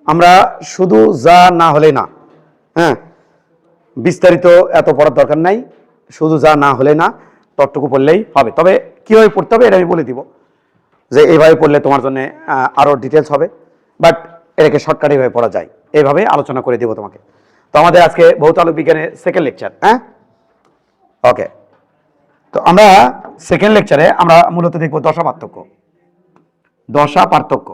আমরা শুধু যা না হলে না, হ্যাঁ, বিস্তারিত এত পড়ার দরকার নাই, শুধু যা না হলে না ততটুকু পড়লেই হবে। তবে কীভাবে পড়তে হবে এটা আমি বলে দিব, যে এইভাবে পড়লে তোমার জন্য আরও ডিটেলস হবে, বাট এটাকে শর্টকাট এইভাবে পড়া যায়, এইভাবে আলোচনা করে দিব তোমাকে। তো আমাদের আজকে ভৌত আলোক বিজ্ঞানের সেকেন্ড লেকচার, হ্যাঁ, ওকে। তো আমরা সেকেন্ড লেকচারে আমরা মূলত দেখব দশা পার্থক্য। দশা পার্থক্য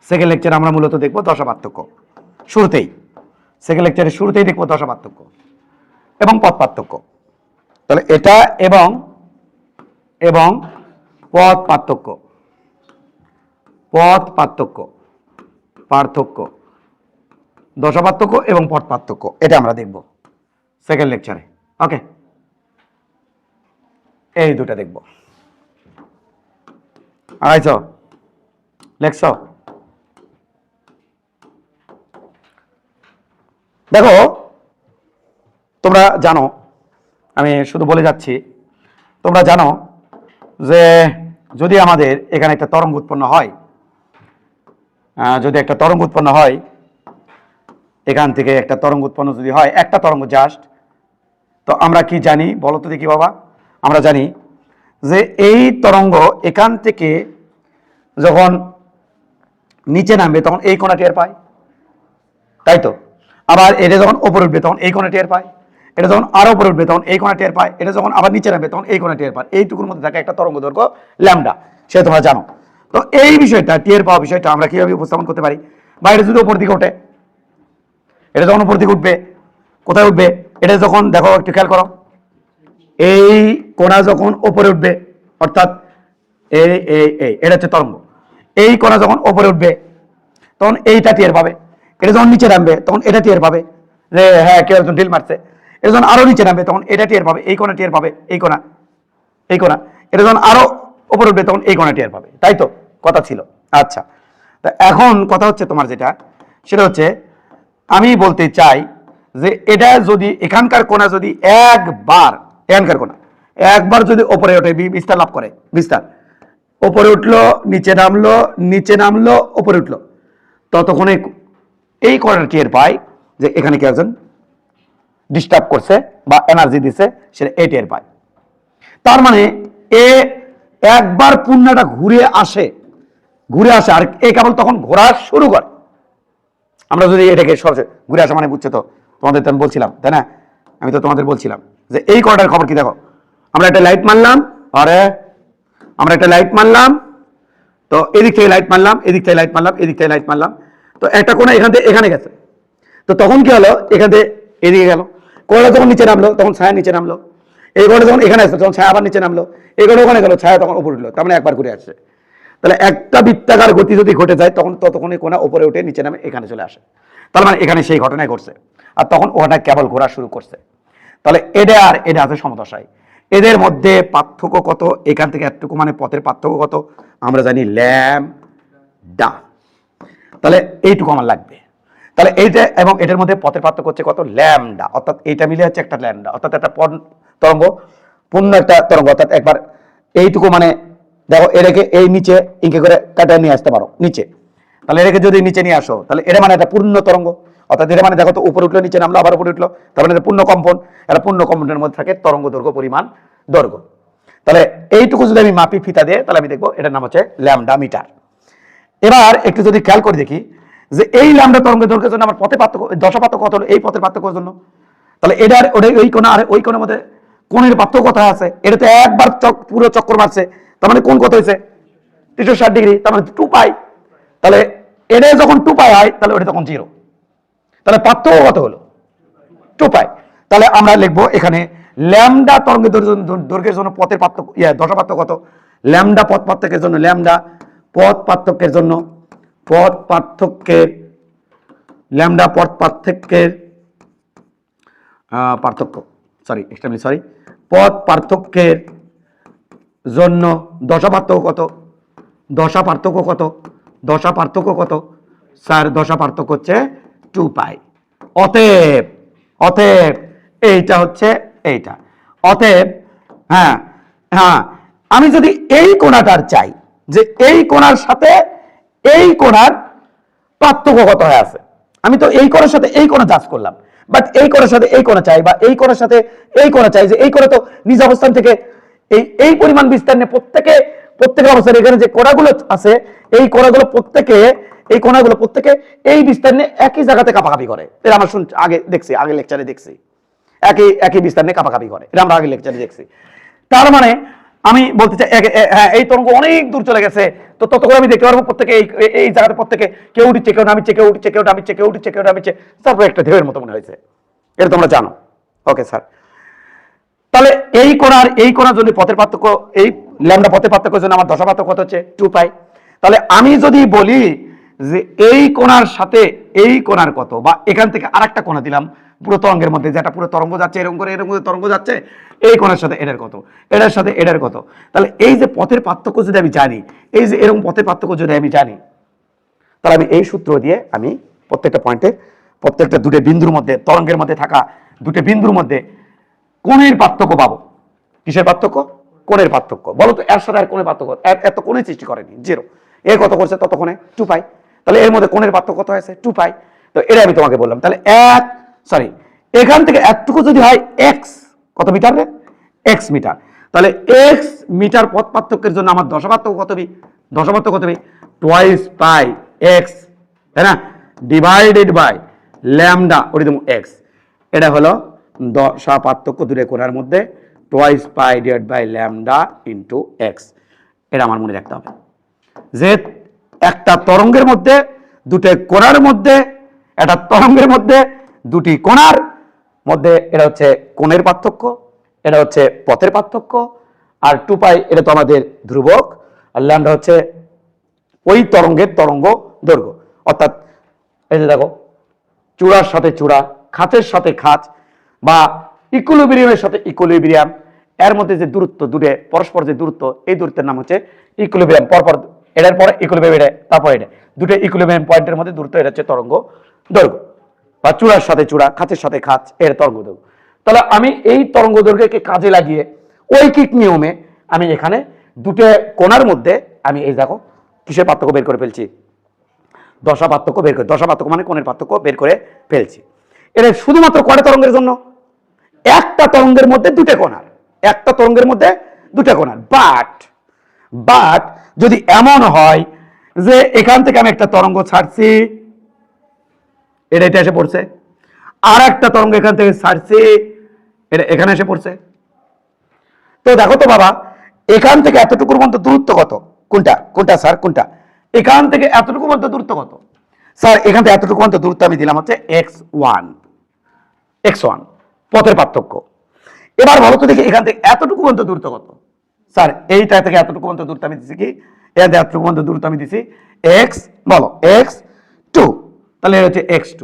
সেকেন্ড লেকচারে আমরা মূলত দেখব দশা পার্থক্য। শুরুতেই সেকেন্ড লেকচারের শুরুতেই দেখব দশা পার্থক্য এবং পথ পার্থক্য। তাহলে এটা এবং এবং পথ পার্থক্য, পথ পার্থক্য, পার্থক্য, দশা পার্থক্য এবং পথ পার্থক্য, এটা আমরা দেখব সেকেন্ড লেকচারে। ওকে, এই দুটা দেখব। আড়াইছ লেখছ? দেখো, তোমরা জানো, আমি শুধু বলে যাচ্ছি, তোমরা জানো যে যদি আমাদের এখানে একটা তরঙ্গ উৎপন্ন হয়, যদি একটা তরঙ্গ উৎপন্ন হয়, এখান থেকে একটা তরঙ্গ উৎপন্ন যদি হয়, একটা তরঙ্গ জাস্ট, তো আমরা কি জানি বলো তো দেখি বাবা? আমরা জানি যে এই তরঙ্গ এখান থেকে যখন নিচে নামবে তখন এই কোণা টের পায়, তাই তো? আবার এটা যখন ওপরে উঠবে তখন এই কোণা টের পায়, এটা যখন আরো উপরে উঠবে তখন এই কোণা টের পায়, এটা যখন আবার নিচে নামবে তখন এই কোণা টের পায়। এইটুকুর মধ্যে থাকে একটা তরঙ্গ দৈর্ঘ্য ল্যামডা, সেটা তোমরা জানো। তো এই বিষয়টা, টের পাওয়া বিষয়টা আমরা কিভাবে উপস্থাপন করতে পারি? বা এটা যদি উপর দিকে ওঠে, এটা যখন উপর দিকে উঠবে, কোথায় উঠবে? এটা যখন, দেখো একটু খেয়াল করো, এই কোণা যখন ওপরে উঠবে, অর্থাৎ এই এই এই এটা হচ্ছে তরঙ্গ, এই কোণা যখন ওপরে উঠবে তখন এইটা টের পাবে, এটা যখন নিচে নামবে তখন এটা টের পাবে যে হ্যাঁ কেউ একজন ঢিল মারছে, এটা যখন আরো নিচে নামবে তখন এটা টের পাবে, এই কোণা টের পাবে, এই কোণা, এই কোণা, এটা যখন আরো ওপরে উঠবে তখন এই কোণা টের পাবে, তাই তো কথা ছিল? আচ্ছা, তা এখন কথা হচ্ছে তোমার যেটা, সেটা হচ্ছে আমি বলতে চাই যে এটা যদি এখানকার কোণা যদি একবার, এখানকার কোণা একবার যদি ওপরে ওঠে, বিস্তার লাভ করে, বিস্তার ওপরে উঠলো, নিচে নামলো, নিচে নামলো, ওপরে উঠলো, ততক্ষণ এই কোণাটা টের পায় যে এখানে কেউ একজন ডিস্টার্ব করছে বা এনার্জি দিছে, সেটা এ টের পায়। তার মানে এ একবার পুণ্যটা ঘুরে আসে, ঘুরে আসে, আর এ কেবল তখন ঘোরা শুরু করে। আমরা যদি এটাকে সবচেয়ে ঘুরে আসা মানে বুঝছে তো, তোমাদের তো আমি বলছিলাম, তাই না? আমি তো তোমাদের বলছিলাম যে এই কোণাটার খবর কি, দেখো আমরা একটা লাইট মারলাম, আরে আমরা একটা লাইট মারলাম, তো এদিক থেকে লাইট মারলাম, এদিক থেকে লাইট মারলাম, এদিক থেকে লাইট মারলাম, তো একটা কোণা এখান থেকে এখানে গেছে, তো তখন কি হলো, এখান থেকে এদিকে গেল, কোণাটা যখন নিচে নামলো তখন ছায়া নিচে নামলো, এই কোণা যখন এখানে আসলো তখন ছায়া আবার নিচে নামলো, এই কোণা ওখানে গেল, ছায়া তখন উপরে উঠলো, তার মানে একবার ঘুরে আসছে। তাহলে একটা বৃত্তাকার গতি যদি ঘটে যায় তখন ততক্ষণে কোণা উপরে উঠে নিচে নামে এখানে চলে আসে, তার মানে এখানে সেই ঘটনাই ঘটছে, আর তখন ওটা কেবল ঘোরা শুরু করছে। তাহলে এটা আর এটা আছে সমদশায়, এদের মধ্যে পার্থক্য কত? এখান থেকে এতটুকু মানে পথের পার্থক্য কত? আমরা জানি ল্যামডা, তাহলে এইটুকু আমার লাগবে। তাহলে এইটা এবং এটার মধ্যে পথের পার্থক্য হচ্ছে কত? ল্যামডা, অর্থাৎ এইটা মিলে হচ্ছে একটা ল্যামডা, অর্থাৎ একটা তরঙ্গ, পূর্ণ একটা তরঙ্গ, অর্থাৎ একবার এইটুকু মানে দেখো এটাকে এই নিচে ইঙ্কে করে কাটা নিয়ে আসতে পারো নিচে, তাহলে এটাকে যদি নিচে নিয়ে আসো তাহলে এটা মানে একটা পূর্ণ তরঙ্গ, অর্থাৎ এটা মানে দেখো তো উপরে উঠলো, নিচে নামলো, আবার উপরে উঠলো, তার মানে এটা পূর্ণ কম্পন, এটা পূর্ণ কম্পনের মধ্যে থাকে তরঙ্গ দৈর্ঘ্য, পরিমাণ, দৈর্ঘ্য। তাহলে এইটুকু যদি আমি মাপি ফিতা দিয়ে, তাহলে আমি দেখবো এটার নাম হচ্ছে ল্যামডা মিটার। এবার একটু যদি খেয়াল করে দেখি যে এই ল্যামডা তরঙ্গের দৈর্ঘ্যের জন্য আমার পথের পার্থক্য, দশা পার্থক্য কত হলো এই পথের পার্থক্যের জন্য, তাহলে এটার ওই কোণা আর ওই কোণের মধ্যে কোণের পার্থক্য কোথায় আছে? এটা তো একবার পুরো চক্কর মারছে, তার মানে কোণ কত হয়েছে? 360 ডিগ্রি, তার মানে 2 পাই। তাহলে এটা যখন 2 পাই হয় তাহলে ওটা তখন 0, তাহলে পার্থক্য কত হলো? 2 পাই। তাহলে আমরা লিখবো এখানে ল্যামডা তরঙ্গের দৈর্ঘ্যের জন্য পথের পার্থক্য, দশা পার্থক্য কত? ল্যামডা পথ পার্থক্যের জন্য, ল্যামডা পথ পার্থক্যের জন্য, পথ পার্থক্যের, ল্যামডা পথ পার্থক্যের পার্থক্য, সরি পথ পার্থক্যের জন্য দশা পার্থক্য কত? দশা পার্থক্য কত? দশা পার্থক্য কত স্যার? দশা পার্থক্য হচ্ছে 2 পাই। অতএব অতএব এইটা হচ্ছে এইটা, অতএব হ্যাঁ হ্যাঁ, আমি যদি এই কোণাটার চাই যে এই কোণার সাথে এই কোণার পার্থক্য কত হয়ে আছে। আমি তো এই কোণের সাথে এই কোণা জাজ করলাম, বাট এই কোণের সাথে এই কোণা চাই, বা এই কোণের সাথে এই কোণা চাই, যে এই কোণা তো নিজ অবস্থান থেকে এই পরিমাণ বিস্তার নিয়ে প্রত্যেকের অবস্থান, এখানে যে কোণাগুলো আছে এই কোণাগুলো প্রত্যেকে এই বিস্তার নিয়ে একই জায়গাতে কাপাকাপি করে। এটা আমরা আগে লেকচারে দেখছি একই বিস্তার নিয়ে কাপাকাপি করে, এটা আমরা আগে লেকচারে দেখছি। তার মানে আমি বলতে চাই হ্যাঁ, এই তরঙ্গ অনেক দূর চলে গেছে, তো তত করে আমি দেখতে পারবো প্রত্যেকে এই জায়গাতে প্রত্যেকে কেউ উঠছে, কেউ নামিচ্ছে, কেউ উঠছে, কেউ নামিচ্ছে, কেউ উঠছে, কেউ নামিচ্ছে, তারপরে একটা ঢেউয়ের মতো মনে হয়েছে। এটা তোমরা জানো। ওকে স্যার, তাহলে এই কোণা যদি পথের পার্থক্য, এই ল্যামডা পথের পার্থক্যের জন্য আমার দশা পার্থক্য কত হচ্ছে 2 পাই। তাহলে আমি যদি বলি যে এই কোণার সাথে এই কোণার কত, বা এখান থেকে আরেকটা কোণা দিলাম পুরো তরঙ্গের মধ্যে, যেটা পুরো তরঙ্গ যাচ্ছে এরকম করে তরঙ্গ যাচ্ছে, এই কোণার সাথে এটার কত, এটার সাথে এটার কত। তাহলে এই যে পথের পার্থক্য যদি আমি জানি, এই যে এরকম পথের পার্থক্য যদি আমি জানি, তাহলে আমি এই সূত্র দিয়ে আমি প্রত্যেকটা পয়েন্টে, প্রত্যেকটা দুটো বিন্দুর মধ্যে, তরঙ্গের মধ্যে থাকা দুটো বিন্দুর মধ্যে কোণের পার্থক্য পাবো। কিসের পার্থক্য? কোণের পার্থক্য। বলো তো এর সাথে আর কোণের পার্থক্য, এত কোণের সৃষ্টি করেনি, 0। এ কত করছে ততক্ষণে 2 পাই। তাহলে এর মধ্যে কোণের পার্থক্য কত হয়েছে 2 পাই। তো এটা আমি তোমাকে বললাম। তাহলে এখান থেকে এতটুকু যদি হয় x, কত মিটার রে? x metre. তাহলে x মিটার পথ পার্থক্যের জন্য আমার দশা পার্থক্য কত হবে? দশা পার্থক্য কত হবে? 2 পাই x, তাই না, ডিভাইডেড বাই ল্যামডা ওরিদম x। এটা হলো দশা পার্থক্য দুটো কোণার মধ্যে, 2 পাই divide by lambda into x। এটা আমার মনে রাখতে হবে যে একটা তরঙ্গের মধ্যে দুটো কোণার মধ্যে, একটা তরঙ্গের মধ্যে দুটি কোণার মধ্যে, এটা হচ্ছে কোণের পার্থক্য, এটা হচ্ছে পথের পার্থক্য, আর 2 পাই এটা তো আমাদের ধ্রুবক, আর ল্যামডা হচ্ছে ওই তরঙ্গের তরঙ্গ দৈর্ঘ্য। অর্থাৎ এই যে দেখো, চূড়ার সাথে চূড়া, খাঁচের সাথে খাঁচ, বা ইকুইলিব্রিয়ামের সাথে ইকুইলিব্রিয়াম, এর মধ্যে যে দূরত্ব, দুটো পরস্পর যে দূরত্ব, এই দূরত্বের নাম হচ্ছে ইকুইলিব্রিয়াম। পরপর এটার পরে ইকুইলিব্রিয়াম, এটা তারপর এটা, দুটো ইকুইলিব্রিয়াম পয়েন্টের মধ্যে দূরত্ব, এটা হচ্ছে তরঙ্গ দৈর্ঘ্য, বা চূড়ার সাথে চূড়া, খাঁচের সাথে খাঁচ, এর তরঙ্গ দৈর্ঘ্য। তাহলে আমি এই তরঙ্গ দৈর্ঘ্যকে কাজে লাগিয়ে ঐকিক নিয়মে আমি এখানে দুটো কোণার মধ্যে আমি এই দেখো কিসের পার্থক্য বের করে ফেলছি, দশা পার্থক্য বের করে, দশা পার্থক্য মানে কোণের পার্থক্য বের করে ফেলছি। এটা শুধুমাত্র কয়টা তরঙ্গের জন্য? একটা তরঙ্গের মধ্যে দুটো কোণার, একটা তরঙ্গের মধ্যে দুটো কোণার। বাট যদি এমন হয় যে এখান থেকে আমি একটা তরঙ্গ ছাড়ছি, এটা এসে পড়ছে, আর একটা তরঙ্গ এখান থেকে ছাড়ছি, এটা এখানে এসে পড়ছে, তো দেখো তো বাবা, এখান থেকে এতটুকুর মধ্যে দূরত্ব কত? কোনটা স্যার, কোনটা? এখান থেকে এতটুকু মধ্যে দূরত্ব কত? স্যার এখান থেকে এতটুকু মধ্যে দূরত্ব আমি দিলাম হচ্ছে x1 পথের পার্থক্য। এবার বলো তো দেখি এখান থেকে এতটুকু মধ্যে দূরত্ব কত? স্যার এইটা থেকে এতটুকু মধ্যে দূরত্ব আমি দিছি কি, এতটুকু মধ্যে দূরত্ব আমি দিছি x, বলো x2, তাহলে এটা হচ্ছে x2।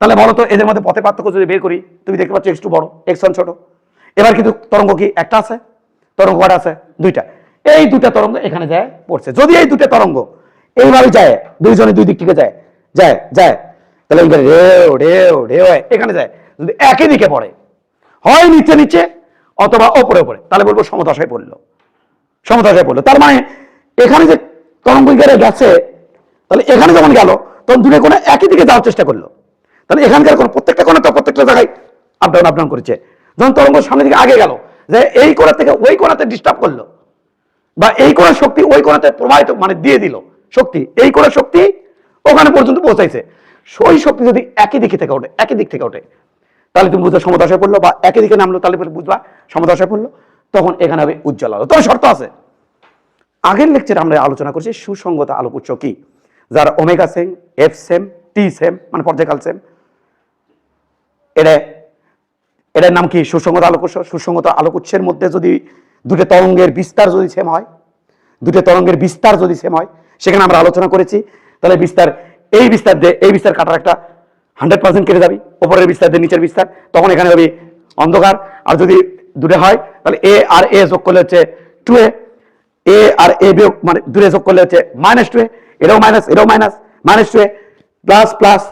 তাহলে বলো তো এদের মধ্যে পথের পার্থক্য যদি বের করি, তুমি দেখতে পাচ্ছ x2 বড়, x1 ছোট। এবার কিন্তু তরঙ্গ কি একটা আছে? তরঙ্গ কটা আছে? দুইটা। এই দুটা তরঙ্গ এখানে যায় পড়ছে। যদি এই দুটা তরঙ্গ এইভাবে যায়, দুইজনে দুই দিক থেকে যায়, তাহলে ঢেউ ঢেউ ঢেউ এখানে যায়, যদি একই দিকে পড়ে, হয় নিচে নিচে অথবা ওপরে ওপরে, তাহলে বলবো সমদশায় পড়লো। তার মানে এখানে যে তরঙ্গ গেছে, তাহলে এখানে যখন গেল তখন দুটো কোণে একই দিকে যাওয়ার চেষ্টা করলো। তাহলে এখানকার কোন প্রত্যেকটা কোণে তো প্রত্যেকটা জায়গায় আপ ডাউন করেছে। যখন তরঙ্গ সামনের দিকে আগে গেল, যে এই কোণা থেকে ওই কোণাতে ডিস্টার্ব করলো, বা এই কোণার শক্তি ওই কোণাতে প্রবাহিত মানে দিয়ে দিল শক্তি, এই কোণার শক্তি ওখানে পর্যন্ত পৌঁছাইছে। ওই শক্তি যদি একই দিক থেকে ওঠে, তাহলে তুমি বুঝবা সমদশায় পড়লো, বা একই দিকে নামলো তাহলে বুঝবা সমদশায় পড়লো, তখন এখানে হবে উজ্জ্বল আলো। তবে শর্ত আছে। আগের লেকচারে আমরা আলোচনা করছি সুসংগত আলোক উৎস কি, যার ওমেগা সেম, এফ সেম, টি সেম, মানে পর্যায়কাল সেম। এটার নাম কি? সুসংগত আলোক উৎস। সুসংগত আলোক উৎসের মধ্যে যদি দুটো তরঙ্গের বিস্তার যদি সেম হয়, সেখানে আমরা আলোচনা করেছি, তাহলে এই বিস্তার কাটার একটা 100% কেটে যাবে, উপরের বিস্তার দিয়ে নিচের বিস্তার, তখন এখানে হবে অন্ধকার। আর যদি দুটো হয়, তাহলে এ আর এ যোগ করলে হচ্ছে 2a, এ আর এ বিয়োগ মানে দুটো যোগ করলে হচ্ছে -2a, এটাও মাইনাস, এটাও মাইনাস, -2a প্লাস প্লাস,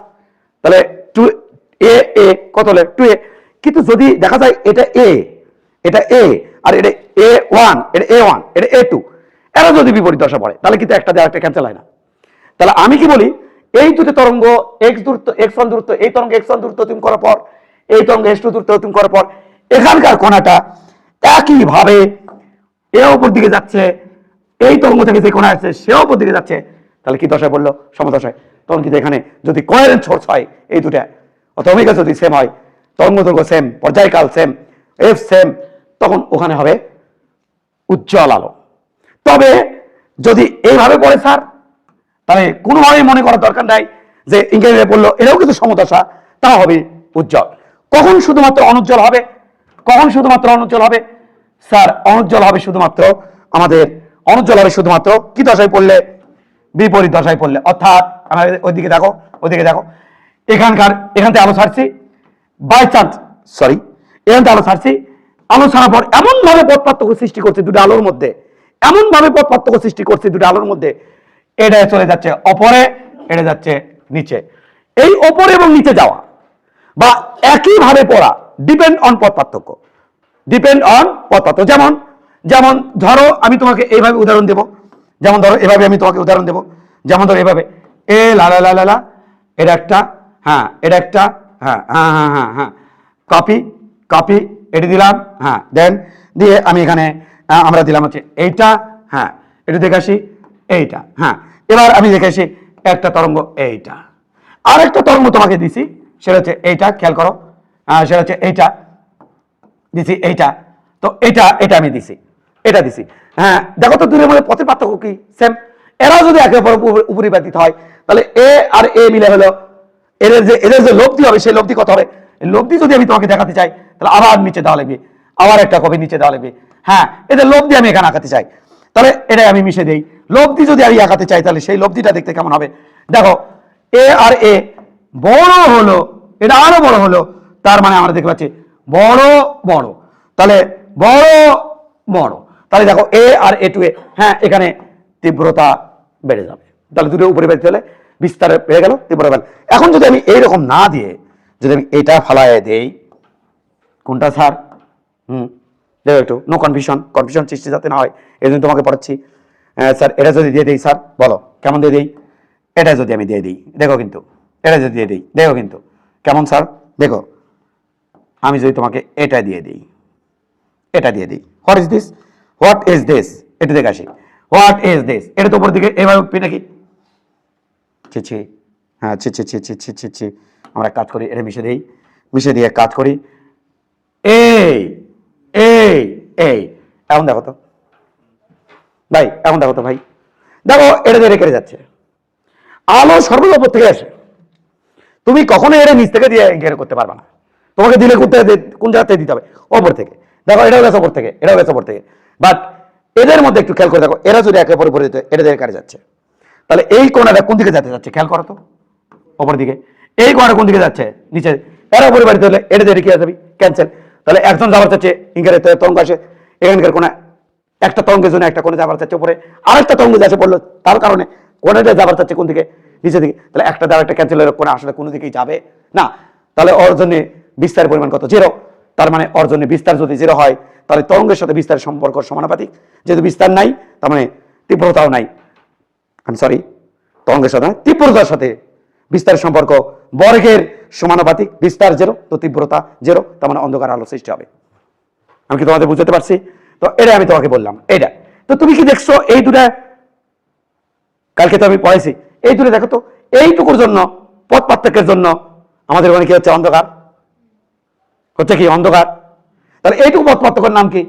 তাহলে 2a কত হলে 2a। কিন্তু যদি দেখা যায় এটা a আর এটা a1, এটা a1, এটা a2, এরা যদি বিপরীত দশা পড়ে, তাহলে কিন্তু একটা দিয়ে আরেকটা ক্যান্সেল হয় না। তাহলে আমি কি বলি, এই দুটো তরঙ্গ এক্স দূরত্ব এক্স ওয়ান দূরত্ব, এই তরঙ্গ এক্স ওয়ান দূরত্ব অতিক্রম করার পর, এই তরঙ্গ এক্স টু দূরত্ব অতিক্রম করার পর এখানকার কণাটা একইভাবে এ উপর দিকে যাচ্ছে, এই তরঙ্গ থেকে যে কোণা আসছে সে উপর দিকে যাচ্ছে, তাহলে কি দশায় বললো? সমদশায়। তখন কিন্তু এখানে যদি কোহেরেন্ট সোর্স হয় এই দুটা, অথবা ওমেগা যদি সেম হয়, তরঙ্গ দৈর্ঘ্য সেম, পর্যায়কাল সেম, এফ সেম, তখন ওখানে হবে উজ্জ্বল আলো। তবে যদি এইভাবে পড়ে স্যার, তাহলে কোনোভাবেই মনে করার দরকার নাই যে ইংরেজিতে বললো এটাও কিন্তু সমদশা, তাও হবে উজ্জ্বল। কখন শুধুমাত্র অনুজ্জ্বল হবে? কখন শুধুমাত্র অনুজ্জ্বল হবে? স্যার অনুজ্জ্বল হবে শুধুমাত্র আমাদের, অনুজ্জ্বল হবে শুধুমাত্র কি দশায় পড়লে? বিপরীত দশায় পড়লে। অর্থাৎ আমার ওইদিকে দেখো, ওইদিকে দেখো, এখান থেকে আলো ছাড়ছি বাই চান্স, সরি, এখান থেকে আলো ছাড়ছি, আলো ছাড়ার পর এমন ভাবে পথ পার্থক্য সৃষ্টি করছে দুটো আলোর মধ্যে, এমন ভাবে পথ পার্থক্য সৃষ্টি করছে দুটো আলোর মধ্যে, এটা চলে যাচ্ছে অপরে, এটা যাচ্ছে নিচে। এই ওপরে এবং নিচে যাওয়া বা একইভাবে পড়া ডিপেন্ড অন পথ পার্থক্য, ডিপেন্ড অন পথ পার্থক্য। যেমন যেমন ধরো আমি তোমাকে এইভাবে উদাহরণ দেব, যেমন ধরো এভাবে আমি তোমাকে উদাহরণ দেব, যেমন ধরো এভাবে এ লা লা লা লা লা, এটা একটা, হ্যাঁ এটা একটা, হ্যাঁ হ্যাঁ হ্যাঁ হ্যাঁ হ্যাঁ, কপি কপি, এটি দিলাম, হ্যাঁ দেন দিয়ে আমি এখানে আমরা দিলাম হচ্ছে এইটা, হ্যাঁ একটু দেখে আসি এইটা, হ্যাঁ এবার আমি দেখে আসি একটা তরঙ্গ এইটা, আর একটা তরঙ্গ তোমাকে দিছি সেটা হচ্ছে এইটা, খেয়াল করো, সেটা হচ্ছে এইটা দিছি, এইটা, তো এটা এটা আমি দিছি, এটা দিছি, হ্যাঁ দেখো তো দূরের মধ্যে পথের পার্থক্য কি? সেম। এরা যদি একে অপরের উপরিপাতিত হয় তাহলে এ আর এ মিলে হলো এদের যে লব্ধি হবে সেই লব্ধি কত হবে? লব্ধি যদি আমি তোমাকে দেখাতে চাই তাহলে আবার নিচে দেওয়া লাগবে, আবার একটা কপি নিচে দেওয়া লাগবে, হ্যাঁ এদের লব্ধি আমি এখানে আঁকাতে চাই, তাহলে এটাই আমি মিশে দেই। লব্ধি যদি আমি আঁকাতে চাই তাহলে সেই লব্ধিটা দেখতে কেমন হবে? দেখো এ আর এ বড় হলো, এটা আরো বড় হলো, তার মানে আমরা দেখতে পাচ্ছি বড় বড়, তাহলে বড় বড়, তাহলে দেখো এ আর এ টু এ, হ্যাঁ এখানে তীব্রতা বেড়ে যাবে, তাহলে দুটো উপরে বেড়ে চলে বিস্তার বেড়ে গেল, তীব্রতা বেড়ে। এখন যদি আমি এইরকম না দিয়ে যদি আমি এটা ফালায় দেই, কোনটা স্যার? দেখো একটু নো কনফিউশন, কনফিউশন সৃষ্টি যাতে না হয় এই জন্য তোমাকে পড়াচ্ছি। স্যার এটা যদি দিয়ে দিই, স্যার বলো কেমন দিয়ে দিই? এটা যদি আমি দিয়ে দিই, দেখো কিন্তু এটা যদি দিয়ে দিই, দেখো কিন্তু কেমন স্যার? দেখো আমি যদি তোমাকে এটা দিয়ে দিই, এটা দিয়ে দিই, what is this, what is this, এটা দেখে আসি, হোয়াট ইজ দিস, এটা তো উপর দিকে এভাবে উঠবে নাকি? ছি ছি, হ্যাঁ ছি ছি ছি ছি ছি ছি ছি, আমরা কাজ করি, এটা মিশে দিই, মিশে দিয়ে কাজ করি, এই এই এই, এখন দেখো তো ভাই, এখন দেখো তো ভাই, দেখো এটা দিয়ে রেখে যাচ্ছে, আলো সর্বদা উপর থেকে আসে, তুমি কখনো এটা নিচ থেকে দিয়ে এনকার করতে পারবে না, তোমাকে দিলে কোন জায়গা থেকে দিতে হবে? ওপর থেকে। দেখো এটাও গেছে ওপর থেকে, এটাও গেছে ওপর থেকে, বাট এদের মধ্যে একটু খেয়াল করে দেখো, এরা যদি একে অপরের উপরে এটা দিয়ে কাটে যাচ্ছে, তাহলে এই কোণাটা কোন দিকে যেতে যাচ্ছে খেয়াল করো তো, ওপর দিকে। এই কোণাটা কোন দিকে যাচ্ছে? নিচে। এরা উপরে বাড়িতে হলে এটা দিয়ে রেখে যাবি, ক্যান্সেল। তাহলে একজন যাবার চাচ্ছে ইংরেজি তরঙ্গ আসে এখানকার কোণা, একটা তরঙ্গের জন্য একটা কোণে যাবার চাচ্ছে উপরে, আরেকটা তরঙ্গ যাচ্ছে পড়লো, তার কারণে কোণাটা যাবার চাচ্ছে কোন দিকে? নিচের দিকে। তাহলে একটা দ্বারা একটা ক্যান্সেল হলে কোণা আসলে কোনো দিকেই যাবে না, তাহলে ওর জন্য বিস্তারের পরিমাণ কত? 0। তার মানে ওর জন্য বিস্তার যদি 0 হয় তাহলে তরঙ্গের সাথে বিস্তারের সম্পর্ক সমানুপাতিক, যেহেতু বিস্তার নাই তার মানে তীব্রতাও নাই, আমি সরি, তরঙ্গের সাথে তীব্রতার সাথে বিস্তারের সম্পর্ক বর্গের সমানুপাতিক, বিস্তার 0 তো তীব্রতা 0, তার মানে অন্ধকার আলো সৃষ্টি হবে। আমি কি তোমাদের বুঝতে পারছি? তো এটা আমি তোমাকে বললাম এটা। তো তুমি কি দেখছো এই দুটা, কালকে তো আমি পড়াইছি, এই দুটো দেখো তো, এইটুকুর জন্য পথ পার্থক্যের জন্য আমাদের ওখানে কি হচ্ছে? অন্ধকার হচ্ছে, কি অন্ধকার। তাহলে এইটুকু পথ পার্থক্যের নাম কি?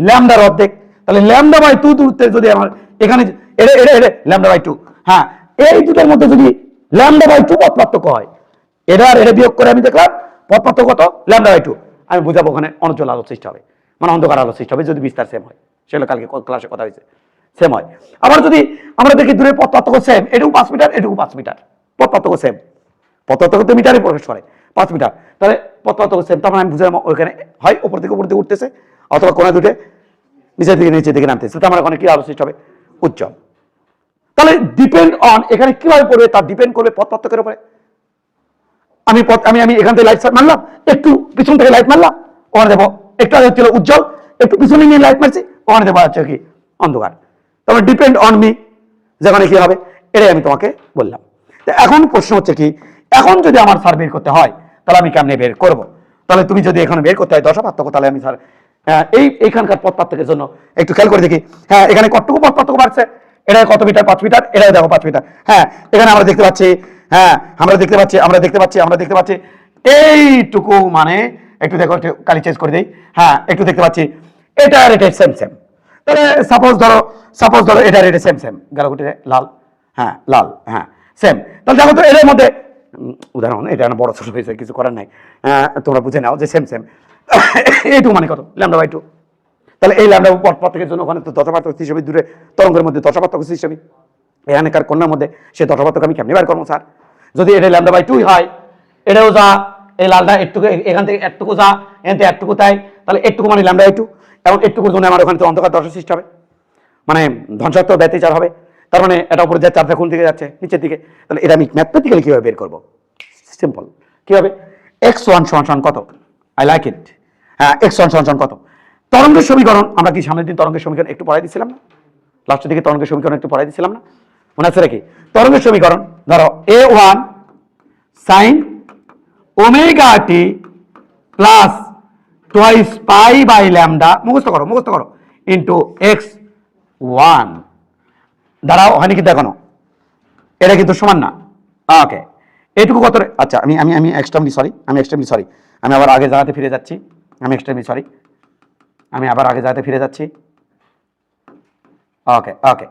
ল্যামডার অর্ধেক। তাহলে ল্যামডা বাই 2 দূরত্বে যদি আমার এখানে ল্যামডা বাই 2, হ্যাঁ এই দুটোর মধ্যে যদি ল্যামডা বাই 2 পথ পার্থক্য হয়, এটা আর এটা বিয়োগ করে আমি দেখলাম পথ পার্থক্য কত? Lambda by 2। আমি বুঝাবো ওখানে অনুজ্জ্বল আলো সৃষ্টি হবে, মানে অন্ধকার আলো সৃষ্টি হবে যদি বিস্তার সেম হয়, সেগুলো কালকে ক্লাসে কথা হয়েছে, সেম হয়। আবার যদি আমরা দেখি দূরের পথ পার্থক্য সেম, এটুকু 5 মিটার, এটুকু 5 মিটার, পথ পার্থক্য সেম, পথ পার্থক্য তো মিটারে প্রকাশ করে 5 মিটার, তাহলে পথ পার্থক্য সেম, তখন আমি বুঝলাম ওইখানে হয় উপর থেকে উঠতেছে অথবা কোণা দুটে নিচের দিকে নামতেছে, তার মানে ওখানে কি আলো সৃষ্টি হবে? উজ্জ্বল। তাহলে ডিপেন্ড অন এখানে কিভাবে পড়বে তার ডিপেন্ড করবে পথ পার্থক্যের উপরে। আমি এখান থেকে লাইট মারলাম, একটু পিছন থেকে লাইট মারলাম, ওখানে দেবো একটু আগে হচ্ছিল উজ্জ্বল, একটু পিছনে নিয়ে লাইট মারছি, ওখানে দেবো হচ্ছে কি? অন্ধকার। তাহলে ডিপেন্ড অন মি, যেখানে কি হবে এটাই আমি তোমাকে বললাম। তো এখন প্রশ্ন হচ্ছে কি, এখন যদি আমার স্যার বের করতে হয় তাহলে আমি কেমনে বের করব? তাহলে তুমি যদি এখানে বের করতে হয় দশা পার্থক্য, তাহলে আমি স্যার এইখানকার পথ পার্থক্যের জন্য একটু খেয়াল করে দেখি। হ্যাঁ, এখানে কতটুকু পথ পার্থক্য বাড়ছে? এটা কত মিটার? 5 মিটার। এটা দেখো 5 মিটার। হ্যাঁ, এখানে আমরা দেখতে পাচ্ছি, হ্যাঁ আমরা দেখতে পাচ্ছি এইটুকু, মানে একটু দেখো, একটু কালি চেঞ্জ করে দিই। হ্যাঁ, একটু দেখতে পাচ্ছি এটা আর এটা সেম সেম। তাহলে সাপোজ ধরো এটা আর এটা সেম সেম গেল, লাল, হ্যাঁ লাল, হ্যাঁ সেম। তাহলে দেখো তো এদের মধ্যে উদাহরণ, এটা বড় ছোট হয়েছে, কিছু করার নাই, তোমরা বুঝে নাও যে সেম সেম। এইটু মানে কত? λ/2। তাহলে এই λ পথ পার্থক্যের জন্য ওখানে তো দশা পার্থক্য সৃষ্টি হবে, দূরে তরঙ্গের মধ্যে দশা পার্থক্য সৃষ্টি হবে। এখানকার কন্যার মধ্যে সে দশা পার্থক্য আমি কেমনি বার করবো স্যার? যদি এটা λ/2 হয়, এটাও যা, এই লালটা একটুকু, এখান থেকে একটুকু যা, এখান থেকে একটুকু তাই, তাহলে একটুকু মানে λ/2। এবং একটুকুর জন্য আমার ওখানে তো অন্ধকার দশা সৃষ্টি হবে, মানে ধ্বংসাত্মক ব্যতিচার হবে। তার মানে এটা উপরে যাচ্ছে, চারটা কোন দিকে যাচ্ছে? নিচের দিকে। তাহলে এটা আমি ম্যাথমেটিক্যালি কিভাবে বের করবো? সিম্পল। কিভাবে? x1 = কত? I like it. হ্যাঁ, x1 = কত? তরঙ্গের সমীকরণ আমরা কি সামনের দিন তরঙ্গের সমীকরণ একটু পড়াই দিছিলাম না? লাস্টের দিকে তরঙ্গের সমীকরণ একটু পড়াই দিছিলাম না? মনে আছে নাকি? তরঙ্গের সমীকরণ ধরো a1 sin ωt plus twice π/λ, মুখস্থ করো ইন্টু x1। দাঁড়াও, হয়নি কিন্তু এখনো, এটা কিন্তু সমান না। ওকে, এইটুকু কত? আচ্ছা, আমি এক্সট্রিমলি সরি, আমি আবার আগে জায়গাতে ফিরে যাচ্ছি। ওকে,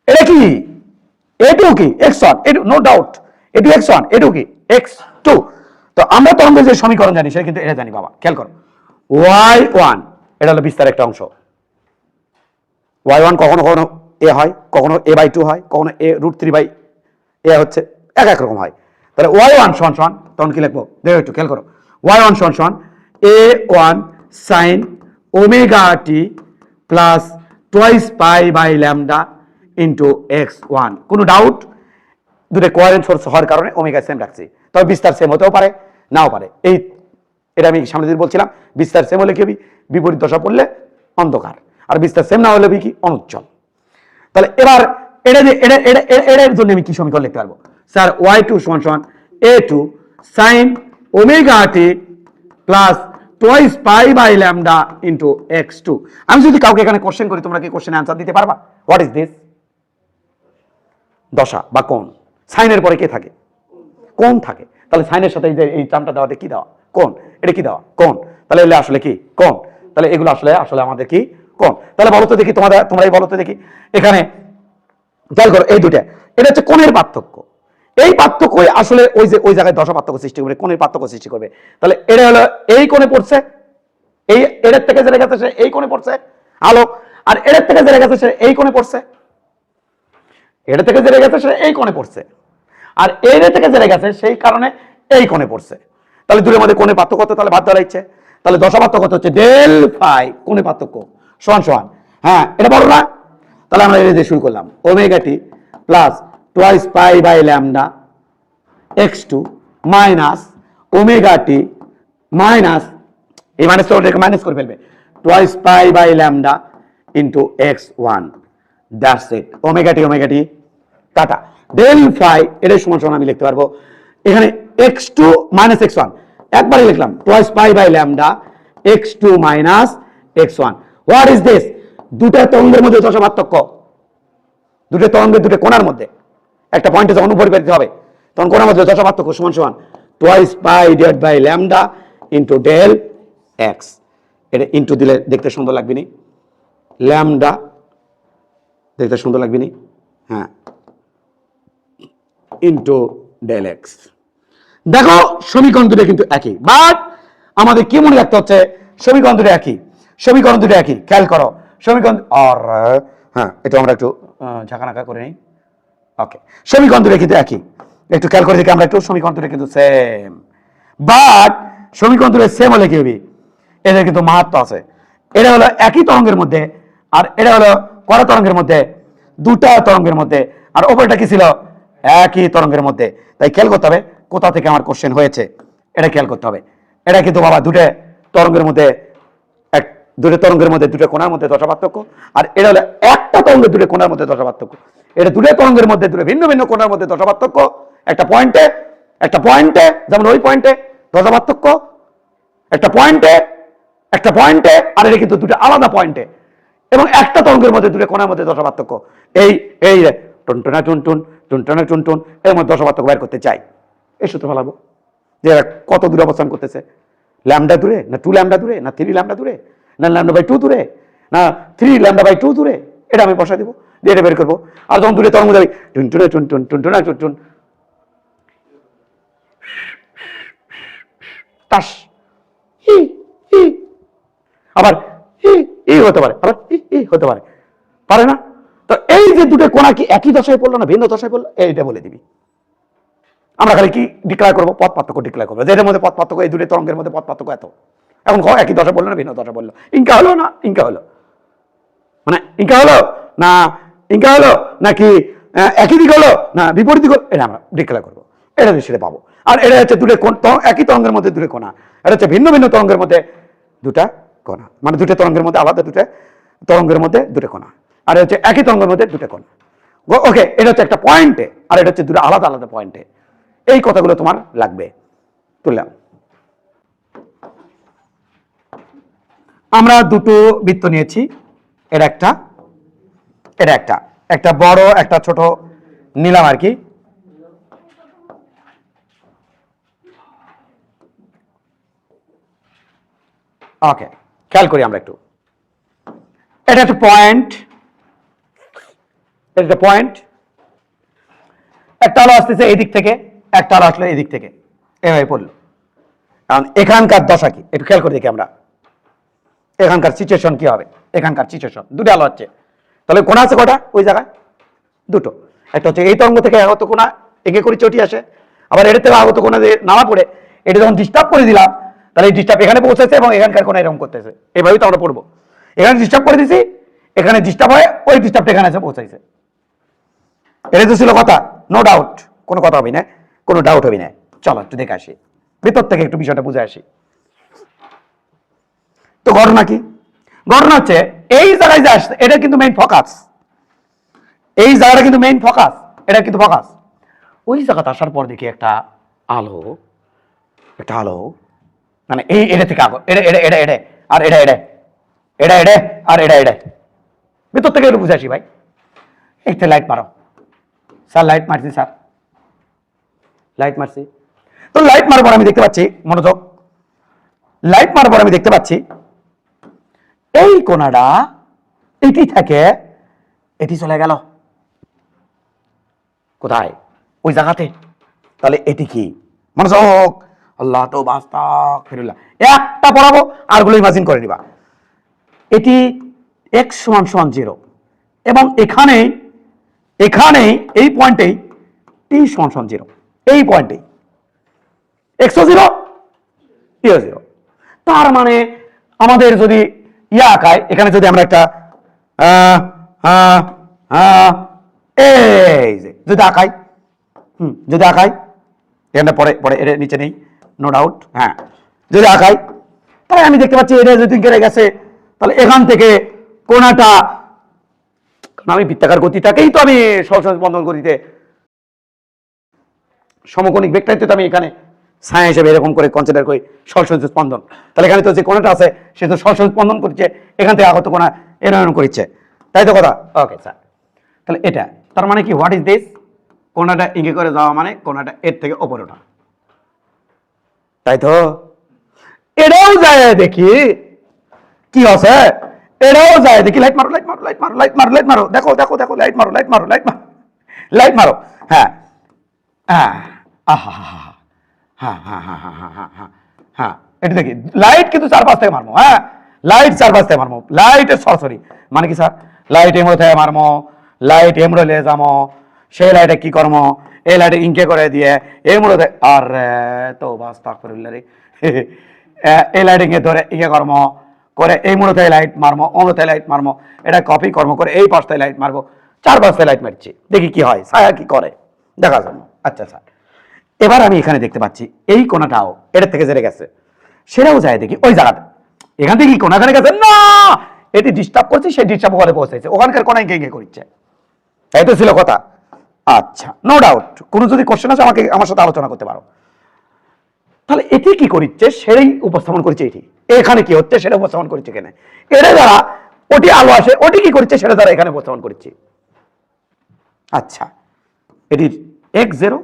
এটা কি? এটু কি x1? এটু নো ডাউট, এটু x1, এটু কি x2। তো আমরা তরঙ্গের যে সমীকরণ জানি সেটা কিন্তু এটা জানি বাবা। খেয়াল করো, y1 এটা হলো বিস্তার একটা অংশ। y1 কখনো কখনো a হয়, কখনো a/2 হয়, কখনো a√3/a হচ্ছে, এক রকম হয়। তাহলে y1 সমান তখন কি লিখবো? দেখো একটু খেয়াল করো, y1 সমান a1 sin ωt plus twice π/λ into x1। কোনো ডাউট? দুটো কোয়ারেন্ট সোর্স হওয়ার কারণে ওমেগা সেম রাখছি, তবে বিস্তার সেম হতেও পারে, নাও পারে। এটা আমি সামনে দিন বলছিলাম, বিস্তার সেম হলে কি হবে? বিপরীত দশা পড়লে অন্ধকার, আর বিস্তার সেম না হলে কি? অনুজ্জ্বল। তাহলে এবার এটার জন্য আমি কি সমীকরণ লিখতে পারবো sir? y2 = a2 sin ωt plus twice π/λ into x2। আমি যদি কাউকে এখানে কোশ্চেন করি, তোমরা কি কোশ্চেনে আনসার দিতে পারবা? What is this? দশা বা কোণ। সাইনের পরে কে থাকে? কোণ থাকে। তাহলে সাইনের সাথে এই টার্মটা দেওয়াতে কি দেওয়া? কোণ। এটা কি দেওয়া? কোণ। তাহলে এগুলো আসলে কি? কোণ। তাহলে এগুলো আসলে আমাদের কি? কোণ। তাহলে বলো তো দেখি, তোমরাই বলো তো দেখি, এখানে খেয়াল করো, এই দুটা, এটা হচ্ছে কোণের পার্থক্য। এই পার্থক্যই আসলে ওই জায়গায় দশা পার্থক্য সৃষ্টি করবে, কোণের পার্থক্য সৃষ্টি করবে। তাহলে এটা হলো এই কোণে পড়ছে, এটার থেকে যেটা গেছে সে এই কোণে পড়ছে আলো, আর এটার থেকে যেটা গেছে সে এই কোণে পড়ছে, এটা থেকে যেটা গেছে সে এই কোণে পড়ছে, আর এইটা থেকে যেটা গেছে সেই কারণে এই কোণে পড়ছে। তাহলে দুটোর মধ্যে কোণের পার্থক্য কত? তাহলে বাদ দেওয়া ইচ্ছে। তাহলে দশা পার্থক্য হচ্ছে ডেল ফাই কোণের পার্থক্য সমান। হ্যাঁ, এটা বড় না? তাহলে আমরা এটা দিয়ে শুরু করলাম, ωt plus twice π/λ x2 minus ωt minus, এই মাইনাস তো ওটাকে মাইনাস করে ফেলবে, twice π/λ into x1। That's it. ωt টাটা। ডেল ফাই এটাই সমান আমি লিখতে পারবো এখানে x2 মাইনাস x1, একবারই লিখলাম twice π/λ x2 minus x1। What is this? দুটো তরঙ্গের মধ্যে দশা পার্থক্য, দুটো তরঙ্গের দুটো কোণার মধ্যে একটা পয়েন্টে যখন পরিবর্তিত হবে তখন কোণার মধ্যে দশা পার্থক্য সমান টুয়াইস π/λ ইন্টু ডেল এক্স। এটা ইন্টু দিলে দেখতে সুন্দর লাগবে নি? ল্যামডা দেখতে সুন্দর লাগবে নি? হ্যাঁ, ইন্টু ডেল এক্স। দেখো সমীকরণ দুটো কিন্তু একই, বাট আমাদের কি মনে রাখতে হচ্ছে? সমীকরণ দুটো একই। খেয়াল করো, সমীকরণ আর হ্যাঁ, এটা আমরা একটু ঝাঁকানাকা করে নিই। ওকে, সমীকরণ দুটো কিন্তু একই, একটু খেয়াল করে দেখি আমরা একটু, সমীকরণ দুটো কিন্তু সেম। বাট সমীকরণ দুটো সেম হলে কি হবে? এদের কিন্তু মাহাত্ম্য আছে। এটা হলো একই তরঙ্গের মধ্যে, আর এটা হলো কড়া তরঙ্গের মধ্যে, দুটা তরঙ্গের মধ্যে, আর ওপরটা কি ছিল? একই তরঙ্গের মধ্যে। তাই খেয়াল করতে হবে কোথা থেকে আমার কোশ্চেন হয়েছে, এটা খেয়াল করতে হবে। এটা কিন্তু বাবা দুটো তরঙ্গের মধ্যে, দুটো কোণার মধ্যে দশা পার্থক্য, আর এটা হলো একটা তরঙ্গের দুটো কোণার মধ্যে দশা পার্থক্য। এটা দুটো তরঙ্গের মধ্যে দুটো ভিন্ন ভিন্ন কোণের মধ্যে দশা পার্থক্য, একটা পয়েন্টে যেমন ওই পয়েন্টে দশা পার্থক্য, একটা পয়েন্টে আর এটা কিন্তু দুটো আলাদা পয়েন্টে, এবং একটা তরঙ্গের মধ্যে দুটো কোণের মধ্যে দশা পার্থক্য। এই এই টুনটুনা টুনটুন টুনটুনা টুনটুন এর মধ্যে দশা পার্থক্য বের করতে চাই। এই সূত্র ফেলাবো যে এরা কত দূরে অবস্থান করতেছে, ল্যামডা দূরে না 2 ল্যামডা দূরে না 3 ল্যামডা দূরে না λ/2 দূরে না 3 λ/2 দূরে, এটা আমি বসা দিব, দিয়ে এটা বের করবো। আর যখন দূরে তরঙ্গ যাবে টুনটুনা টুনটুন টুনটুনা টুনটুন টাস হি হি, আবার হি হতে পারে, আবার হি হতে পারে, পারে না? তো এই যে দুটো কোণা কি একই দশায় পড়লো না ভিন্ন দশায় পড়লো, এইটা বলে দিবি। আমরা খালি কি ডিক্লেয়ার করবো? পথ পার্থক্য ডিক্লেয়ার করবো, যেটার মধ্যে পথ পার্থক্য, এই দুটো তরঙ্গের মধ্যে পথ পার্থক্য এত। এখন একই দশা বললো না ভিন্ন দশা বললো, ইনকা হলো না ইনকা হলো, মানে ইনকা হলো না ইনকা হলো নাকি একই দিক হলো না বিপরীত দিক হলো, এটা আমরা ডিক্লেয়ার করবো, এটা সেটা পাবো। আর এটা হচ্ছে দুটো একই তরঙ্গের মধ্যে দুটো কোণা, এটা হচ্ছে ভিন্ন ভিন্ন তরঙ্গের মধ্যে দুটা কোণা, মানে দুটো তরঙ্গের মধ্যে আলাদা দুটো তরঙ্গের মধ্যে দুটো কোণা, আর হচ্ছে একই তরঙ্গের মধ্যে দুটো কোণা। ওকে, এটা হচ্ছে একটা পয়েন্টে আর এটা হচ্ছে দুটো আলাদা আলাদা পয়েন্টে। এই কথাগুলো তোমার লাগবে। তুললাম, আমরা দুটো বৃত্ত নিয়েছি, এটা একটা এটা একটা, একটা বড় একটা ছোট নিলাম আর কি। ওকে, খেয়াল করি আমরা একটু, এটা একটা পয়েন্ট, এটা একটা পয়েন্ট, একটা আলো আসতেছে এই দিক থেকে, একটা আলো আসলো এই দিক থেকে, এভাবে পড়লো। কারণ এখানকার দশা কি একটু খেয়াল করে দেখি আমরা, এখানকার সিচুয়েশন কি হবে, এখানকার সিচুয়েশন দুটো আলো হচ্ছে, তাহলে কোণা আছে কটা ওই জায়গায়? দুটো। একটা হচ্ছে এই তরঙ্গ থেকে আগত কোণা এঁকে করে চটি আসে, আবার এর থেকে আগত কোণা দিয়ে নামা পড়ে, এটা যখন ডিস্টার্ব করে দিলাম তাহলে এই ডিস্টার্ব এখানে পৌঁছেছে এবং এখানকার কোণা এরকম করতেছে, এইভাবেই তো আমরা পড়বো। এখানে ডিস্টার্ব করে দিছি, এখানে ডিস্টার্ব হয়, ওই ডিস্টার্বটা এখানে এসে পৌঁছাইছে। এটা তো ছিল কথা, নো ডাউট, কোনো কথা হবে না, কোনো ডাউট হবে না। চলো একটু দেখে আসি, ভিতর থেকে একটু বিষয়টা বুঝে আসি। তো ঘটনা কি? ঘটনা হচ্ছে এই জায়গায় যে আসছে এটা কিন্তু মেইন ফোকাস, এই জায়গাটা কিন্তু মেইন ফোকাস, এটা কিন্তু ফোকাস। ওই জায়গাতে আসার পর দেখি একটা আলো, একটা আলো, মানে এই এটা থেকে আগো এটা এটা এটা এটা আর এটা এটা এটা এটা আর এটা এটা, ভিতর থেকে একটু বুঝে আসি ভাই। একটা লাইট মারো স্যার, লাইট মারছি স্যার, লাইট মারছি। তো লাইট মারার পর আমি দেখতে পাচ্ছি, মনোযোগ, লাইট মারার পর আমি দেখতে পাচ্ছি এই কোণাটা এটি থেকে এটি চলে গেল কোথায়? ওই জায়গাতে। তাহলে এটি কি? মনোযোগ, আল্লাহ তো আস্তাগফিরুল্লাহ, একটা পড়াবো আরগুলো ইমাজিন করে নিবা। এটি x = 0 এবং এখানে এখানে এই পয়েন্টেই t = 0, এই পয়েন্টেই x ও 0 t ও 0। তার মানে আমাদের যদি আঁকায়, এখানে যদি আমরা একটা এই যে যদি আঁকাই, যদি আঁকাই এখানে পরে পরে এর নিচে নেই, নো ডাউট, হ্যাঁ যদি আঁকাই তাহলে আমি দেখতে পাচ্ছি এটা যদি কেটে গেছে, তাহলে এখান থেকে কোণাটা, আমি বৃত্তাকার গতিটাকেই তো আমি সহজ বন্ধন গতিতে সমকোণিক ভেক্টরতে তো আমি এখানে ছায়া হিসেবে এরকম করে কনসিডার করি সহজ স্পন্দন। তাহলে এখানে তো যে কোণাটা আছে সে তো সহজ স্পন্দন করছে, এখান থেকে আগত কোণা এরকম করছে, তাই তো কথা? ওকে স্যার, তাহলে এটা তার মানে কি, হোয়াট ইজ দিস? কোণাটা এঁকে করে যাওয়া মানে কোণাটা এর থেকে ওপরে ওঠা, তাই তো? এটাও যায় দেখি কি আছে, এটাও যায় দেখি, লাইট মারো লাইট মারো লাইট মারো লাইট মারো লাইট মারো, দেখো দেখো দেখো, লাইট মারো লাইট মারো লাইট মারো লাইট মারো, হ্যাঁ হ্যাঁ আহা হ্যাঁ হ্যাঁ হ্যাঁ হ্যাঁ হ্যাঁ হ্যাঁ হ্যাঁ হ্যাঁ, এটা দেখি লাইট কিন্তু 4-5 থেকে মারমো, হ্যাঁ লাইট 4-5 থেকে মারমো, লাইটের সরাসরি মানে কি স্যার, লাইট এমরো থেকে মারমো, লাইট এমরো লে যামো, সেই লাইটে কি করমো, এই লাইটে ইনকে করে দিয়ে এমরো আর তো বাস তাক করে রে এই লাইটিং এ ধরে ইয়ে কর্ম করে এই মুহূর্তে লাইট মারমো, অমুহূর্তে লাইট মারমো, এটা কপি কর্ম করে এই পাশটায় লাইট মারবো, 4-5টায় লাইট মারছি, দেখি কি হয়, ছায়া কি করে দেখার জন্য। আচ্ছা স্যার, এবার আমি এখানে দেখতে পাচ্ছি এই কোণাটাও এটার থেকে যেতে গেছে, সেটাও যায় দেখি ওই জায়গাতে, এখান থেকে কি কোণাখানে গেছে না, এটি ডিস্টার্ব করছে, সেই ডিস্টার্ব ওখানে পৌঁছেছে, ওখানকার কোণায় কে করছে, তাই তো ছিল কথা। আচ্ছা, নো ডাউট, কোনো যদি কোশ্চেন আছে আমাকে আমার সাথে আলোচনা করতে পারো। তাহলে এটি কি করিচ্ছে সেটাই উপস্থাপন করেছে, এটি এখানে কি হচ্ছে সেটা উপস্থাপন করেছে এখানে। এটা দ্বারা ওটি আলো আসে, ওটি কি করছে সেটা দ্বারা এখানে উপস্থাপন করেছে। আচ্ছা, এটির x0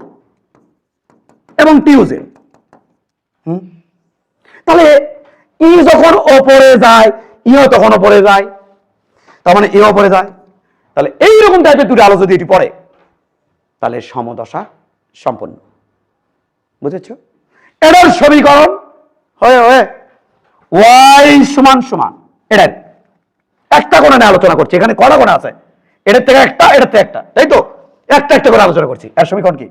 এবং t0। তাহলে ই যখন ওপরে যায় ইও তখন ওপরে যায়, তার মানে এ ওপরে যায়। তাহলে এইরকম টাইপের দুটো আলো যদি এটি পড়ে তাহলে সমদশা সম্পন্ন। বুঝেছো? এটার সমীকরণ হয়ে ওয়াই সমান সমান এটার একটা কোণে নিয়ে আলোচনা করছি। এখানে কটা কোণা আছে? এটার থেকে একটা, এটার থেকে একটা, তাই তো? একটা একটা করে আলোচনা করছি। এর সমীকরণ কি?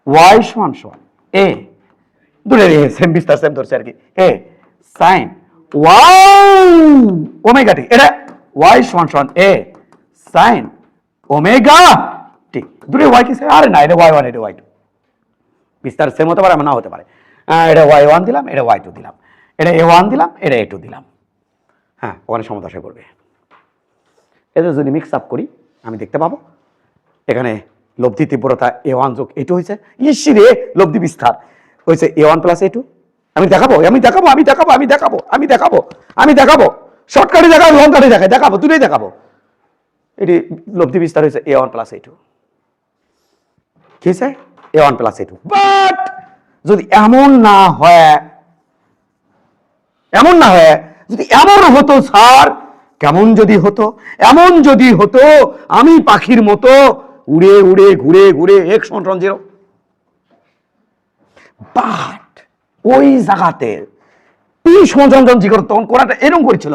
ওয়াই সমান সমান এ, দুটো সেম বিস্তার সেম ধরছে আর কি, এ সাইন ওয়াই ওমেগা টি। এটা ওয়াই সমান সমান এ সাইন ওমেগা টি। দুটো ওয়াই কি? আরে না, এটা ওয়াই ওয়ান, এটা ওয়াই টু। বিস্তার সেম হতে পারে, না হতে পারে। এটা ওয়াই ওয়ান দিলাম, এটা ওয়াই টু দিলাম, এটা এ ওয়ান দিলাম, এটা এ টু দিলাম। হ্যাঁ, ওখানে সমদশা করবে। এটা যদি মিক্স আপ করি আমি দেখতে পাবো এখানে লব্ধি তীব্রতা এ ওয়ান যোগ এ টু হয়েছে। ইসি রে, লব্ধি বিস্তার হয়েছে A one plus A two. আমি দেখাবো, আমি দেখাবো, আমি দেখাবো, আমি দেখাবো, আমি দেখাবো, আমি দেখাবো, শর্টকাটে দেখাবো, লং কাটে দেখাই, দেখাবো, দুটোই দেখাবো। এটি লব্ধি বিস্তার হয়েছে A one plus A two. কি হয়েছে? A one plus A two. But যদি এমন না হয়, এমন না হয়, যদি এমন হতো স্যার, কেমন যদি হতো, এমন যদি হতো আমি পাখির মতো উড়ে উড়ে ঘুরে ঘুরে এক সমান 0, বাট ওই জায়গাতে টি সমান জি করতো তখন কোনটা এরকম করেছিল,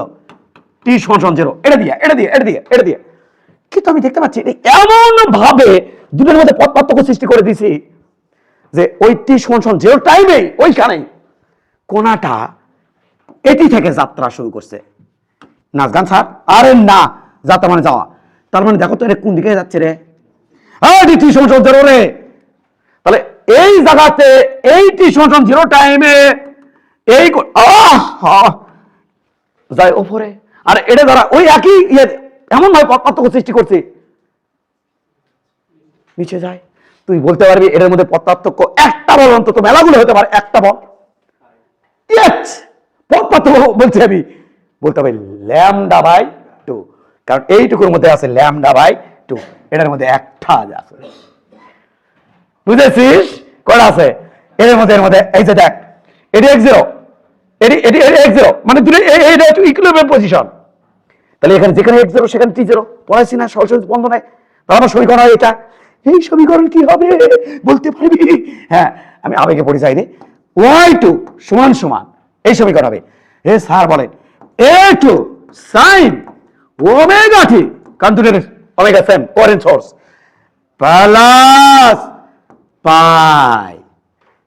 টি সমান 0, এটা দিয়ে এটা দিয়ে এটা দিয়ে এটা দিয়ে। কিন্তু আমি দেখতে পাচ্ছি এমন ভাবে দুটোর মধ্যে পথ পার্থক্য সৃষ্টি করে দিছি যে ওই টি সমান 0 টাইমে ওইখানে কোনাটা এটি থেকে যাত্রা শুরু করছে। নাচ গান স্যার? আরে না, যাত্রা মানে যাওয়া। তার মানে দেখো তো এটা কোন দিকে যাচ্ছে রে? টি সমান 0 রে। তাহলে এই জায়গাতে এই টি সমান 0 টাইমে এই যায় ওপরে, আর এটা দ্বারা ওই একই এমন ভাবে পার্থক্য সৃষ্টি করছে নিচে যায়। তুই বলতে পারবি এর মধ্যে পার্থক্য একটা বল অন্তত, মেলাগুলো হতে পারে, একটা বল বলছি আমি, বলতে হবে ল্যামডা বাই 2, কারণ এইটুকুর মধ্যে আছে ল্যামডা বাই 2, এটার মধ্যে একটা আছে। বুঝেছিস? কটা আছে এর মধ্যে? এর মধ্যে এই যে দেখ, এটি x0, এটি এটি x0, মানে দুটো এটা হচ্ছে ইকুইলিব্রিয়াম পজিশন। তাহলে এখানে যেখানে x0 সেখানে t0 পড়াইছি না, সরাসরি বন্ধ নাই। তাহলে আমার সমীকরণ হয় এটা। এই সমীকরণ কি হবে বলতে পারবি? হ্যাঁ, আমি আবেগে পড়ে যাই রে। y2 সমান সমান এই সমীকরণ হবে। স্যার বলেন a2 sin ওমেগা টি, কারণ দুটোর omega same, quadrant source, plus pi.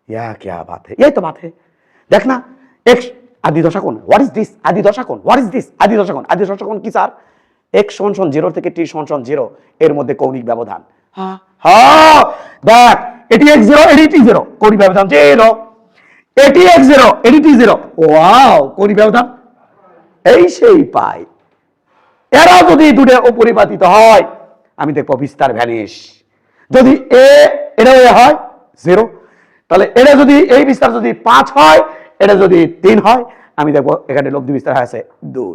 यह क्या बात है? यही तो बात है। देखना x आदि दशा कोण, व्हाट इज दिस आदि दशा कोण, व्हाट इज दिस आदि दशा कोण। आदि दशा कोण কি স্যার? x সমান 0 থেকে t সমান 0 এর মধ্যে কৌণিক ব্যবধান। হ্যাঁ হ্যাঁ, দেখ এটি x0 এটি t0, কৌণিক ব্যবধান 0। এটি x0 এটি t0, ওয়াও, কৌণিক ব্যবধান এই সেই পাই। এরা যদি দুটো অপরিপাতিত হয় আমি দেখবো বিস্তার ভ্যানিশ। যদি এ এটা হয় 0, তাহলে এটা যদি এই বিস্তার যদি 5 হয়, এটা যদি 3 হয়, আমি দেখবো এখানে লব্ধি বিস্তার আছে 2।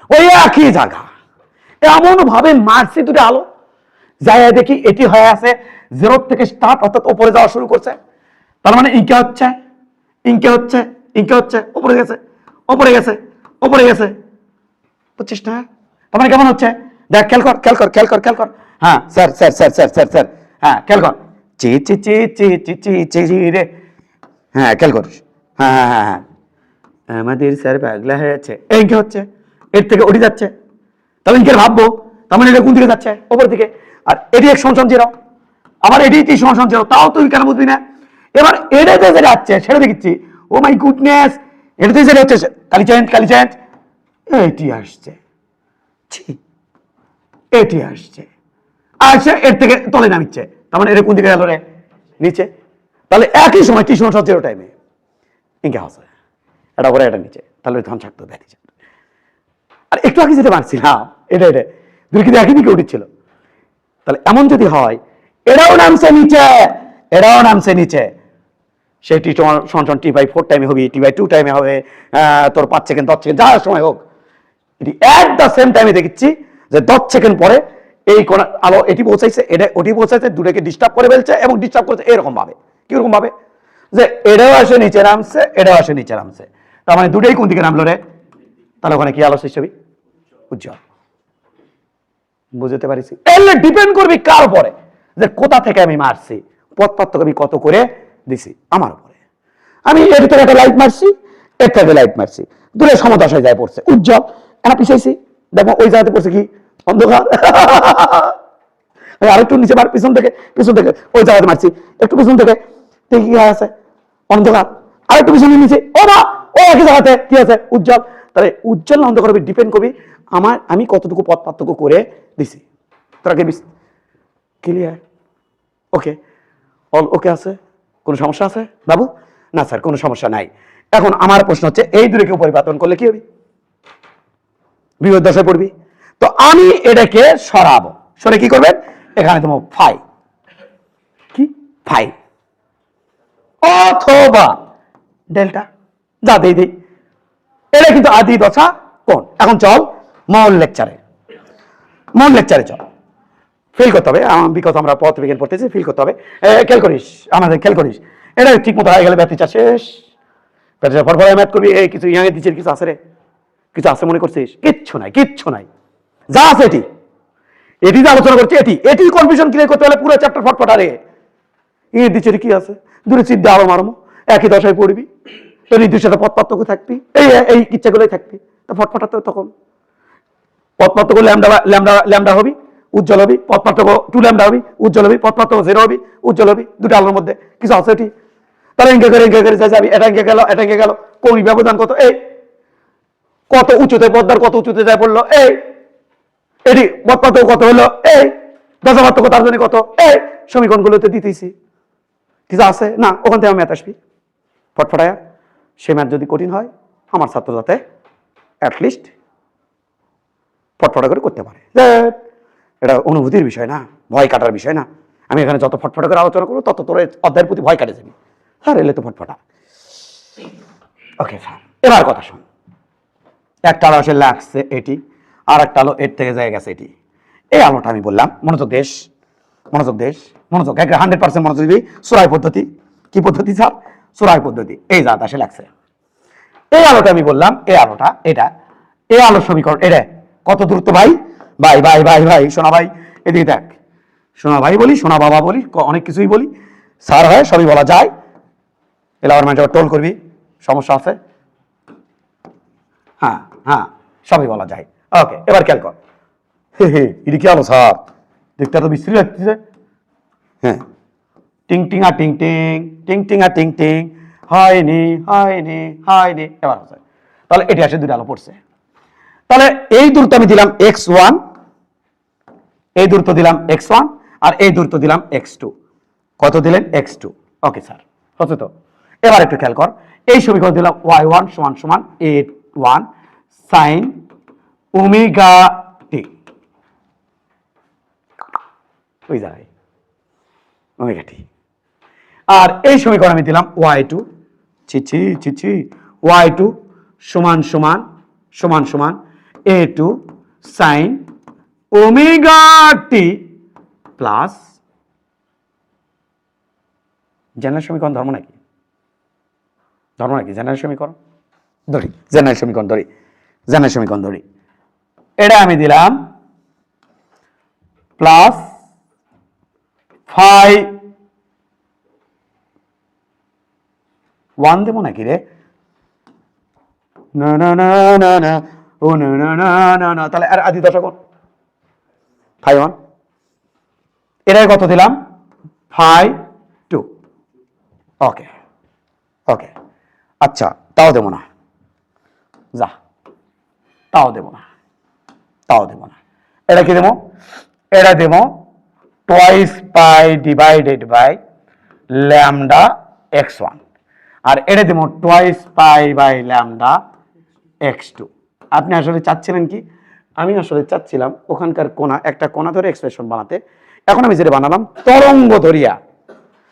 ওই একই জায়গা এমন ভাবে মারছি দুটো আলো, যাই দেখি এটি হয়ে আছে 0 থেকে স্টার্ট, অর্থাৎ উপরে যাওয়া শুরু করছে। তার মানে ইনকে হচ্ছে ইনকে হচ্ছে ইনকে হচ্ছে, উপরে গেছে উপরে গেছে উপরে গেছে, বুঝছিস না? তার মানে কেমন হচ্ছে দেখ, খেয়াল কর খেয়াল কর খেয়াল কর খেয়াল কর। হ্যাঁ sir sir sir sir sir sir, হ্যাঁ খেয়াল কর, চি চি চি চি চি চি চি চি রে। হ্যাঁ খেয়াল কর, হ্যাঁ হ্যাঁ হ্যাঁ হ্যাঁ, আমাদের স্যার পাগলা হয়েছে, ইনকে হচ্ছে এর থেকে ওটি যাচ্ছে। তাহলে ইনকে ভাববো, তার মানে এটা কোন দিকে যাচ্ছে? উপর দিকে। আর এটি এক সমান 0, আমার এটি টি সমান 0, তাও তুই কেন বুঝবি না? এবার এটাতে যে যাচ্ছে সেটা দেখিচ্ছি, ও মাই গুডনেস, এটাতে যেটা হচ্ছে কালিচাঁদ কালিচাঁদ, এটি আসছে, এটি আসছে আসছে এর থেকে তলে নামিচ্ছে। তার মানে এটা কোন দিকে গেল রে? নিচে। তাহলে একই সময় টি সমান 0 টাইমে ইনকে আসে, এটা উপরে এটা নিচে, তাহলে ধান থাকতো দেখি। আর একটু আগে যেটা মারছিলাম এটা এটা, দুই কিন্তু একই দিকে উঠেছিল। তাহলে এমন যদি হয় এটাও নামছে নিচে, এটাও নামছে নিচে, সেই টি সমান টি বাই 4 টাইমে হবে, টি বাই 2 টাইমে হবে, তোর 5 সেকেন্ড 10 সেকেন্ড যা সময় হোক, এটি এট দ্য সেম টাইমে দেখছি যে 10 সেকেন্ড পরে এই কোন আলো এটি পৌঁছাইছে, এটা ওটি পৌঁছাইছে, দুটোকে ডিস্টার্ব করে ফেলছে এবং ডিস্টার্ব করেছে এরকম ভাবে। কিরকম ভাবে? যে এটাও আসে নিচে নামছে, এটাও আসে নিচে নামছে, তার মানে দুটোই কোন দিকে নামলো রে? তাহলে ওখানে কি আলো সৃষ্টি হবে? উজ্জ্বল। বুঝতে পারিস? এলে ডিপেন্ড করবি কার উপরে, যে কোথা থেকে আমি মারছি, পথ পার্থক্য আমি কত করে দিছি আমার উপরে। আমি এর থেকে একটা লাইট মারছি, এর থেকে লাইট মারছি, দূরে সমদশায় যায় পড়ছে উজ্জ্বল, এটা পিছাইছি, দেখো ওই জায়গাতে পড়ছে কি অন্ধকার। আরেকটু নিচে মার, পিছন থেকে ওই জায়গাতে মারছি, একটু পিছন থেকে দেখি কি আছে অন্ধকার, আরেকটু পিছনে নিচে ও না ও একই জায়গাতে কি আছে উজ্জ্বল। তাহলে উজ্জ্বল না অন্ধকার হবে ডিপেন্ড করবি আমি কতটুকু পথ পার্থক্য করে দিছি। তোরা কি ক্লিয়ার? ওকে, অল ওকে আছে? কোনো সমস্যা আছে বাবু? না স্যার কোনো সমস্যা নাই। এখন আমার প্রশ্ন হচ্ছে এই দূরে কেউ পরিবর্তন করলে কি হবে? বিপদ দশায় পড়বি। তো আমি এটাকে সরাবো, সরে কি করবেন? এখানে তোমার ফাই কি ফাই অথবা ডেল্টা যা দেই এটা কিন্তু আদি দশা কোন। এখন চল মূল লেকচারে চল, ফিল করতে হবে বিকজ আমরা পথ বিজ্ঞান পড়তেছি, ফিল করতে হবে। খেয়াল করিস এটা ঠিক মতো হয়ে গেলে ব্যাপারটা শেষ। ফরফরায় ম্যাথ করবি, এই কিছু ইয়াঙে দিচ্ছিস, কিছু আছে রে? কিছু আছে মনে করছিস? কিচ্ছু নাই যা আছে এটি যে আলোচনা করছি, এটি কনফিউশন ক্লিয়ার করতে হলে পুরো চ্যাপ্টার ফটফটা রে ইয়ে দিচ্ছে কি আছে, দূরে চিন্তা আরো মারমো, একই দশায় পড়বি, তোর এই দুই সাথে পথ পার্থক্য থাকবি, এই ইচ্ছাগুলোই থাকবি, তা ফটফটা তো তখন পথ পার্থক্য ল্যামডা হবি উজ্জ্বল হবি, পথ পার্থক্য 2 ল্যামডা হবি উজ্জ্বল হবি, পথ পার্থক্য 0 হবি উজ্জ্বল হবি, দুটো আলোর মধ্যে কিছু আছে এটি। তাহলে ইঙ্গে করে যাবি, এটা ইঙ্গে গেল কৌণিক ব্যবধান কত, এই কত উঁচুতে পদ্মার কত উঁচুতে যায় পড়লো, এটি পথ পার্থক্য কত হলো, দশা পার্থক্য তার জন্য কত, সমীকরণগুলোতে দিতেছি। কিছু আছে না? ওখান থেকে ম্যাথ আসবি ফটফটায়া। সে ম্যাথ যদি কঠিন হয় আমার ছাত্র যাতে অ্যাটলিস্ট ফটফটা করে করতে পারে। এটা অনুভূতির বিষয় না, ভয় কাটার বিষয় না। আমি এখানে যত ফটফটা করে আলোচনা করবো তত তোর অধ্যায়ের প্রতি ভয় কাটে যাবি। হ্যাঁ এলে তো ফটফটা। ওকে স্যার, এবার কথা শোন। একটা আলো এসে লাগছে এটি, আর একটা আলো এর থেকে যায় গেছে এটি। এই আলোটা আমি বললাম মনোযোগ 100% মনোযোগ দিবি। সুরাই পদ্ধতি, কি পদ্ধতি স্যার? সুরাই পদ্ধতি। এই জাত আসে লাগছে এই আলোটা আমি বললাম, এই আলোটা এই আলোর সমীকরণ এটা কত দূরত্ব ভাই? ভাই সোনা ভাই এদিকে দেখ, সোনা ভাই বলি, সোনা বাবা বলি, অনেক কিছুই বলি, স্যার হয় সবই বলা যায়। এলাকার মানুষ টোল করবি, সমস্যা আছে? হ্যাঁ সবই বলা যায়। ওকে, এবার খেয়াল কর। এটা কি আলো স্যার? দেখতে তো বিশ্রী লাগতেছে। হ্যাঁ, টিং টিং হয়নি। এবার আছে, তাহলে এটি আসে দুটো আলো পড়ছে। তাহলে এই দূরত্ব আমি দিলাম x1, এই দূরত্ব দিলাম x1, আর এই দূরত্ব দিলাম x2। কত দিলেন? x2। ওকে স্যার, হচ্ছে তো। এবার একটু খেয়াল কর, এই সমীকরণ দিলাম y1 সমান a1 sin ওমেগা টি, ওই জায়গায় ওমেগা টি। আর এই সমীকরণ আমি দিলাম y2 y2 সমান a2 sin omega t plus general সমীকরণ ধর্ম নাকি জেনারেল সমীকরণ ধরি, এটা আমি দিলাম প্লাস 1 দেবো নাকি রে? না, তাহলে আর আদি দশা কোন? 1 এটাই কত দিলাম? 2। ওকে, আচ্ছা তাও দেবো না, তাও দেবো না। এটা কি দেবো? এটা দেবো twice pi divided by lambda x1, আর এটা দেবো twice pi by lambda x2। আপনি আসলে চাচ্ছিলেন কি? আমি আসলে চাচ্ছিলাম ওখানকার কোণা, একটা কোণা ধরে এক্সপ্রেশন বানাতে। এখন আমি যেটা বানালাম তরঙ্গ ধরিয়া,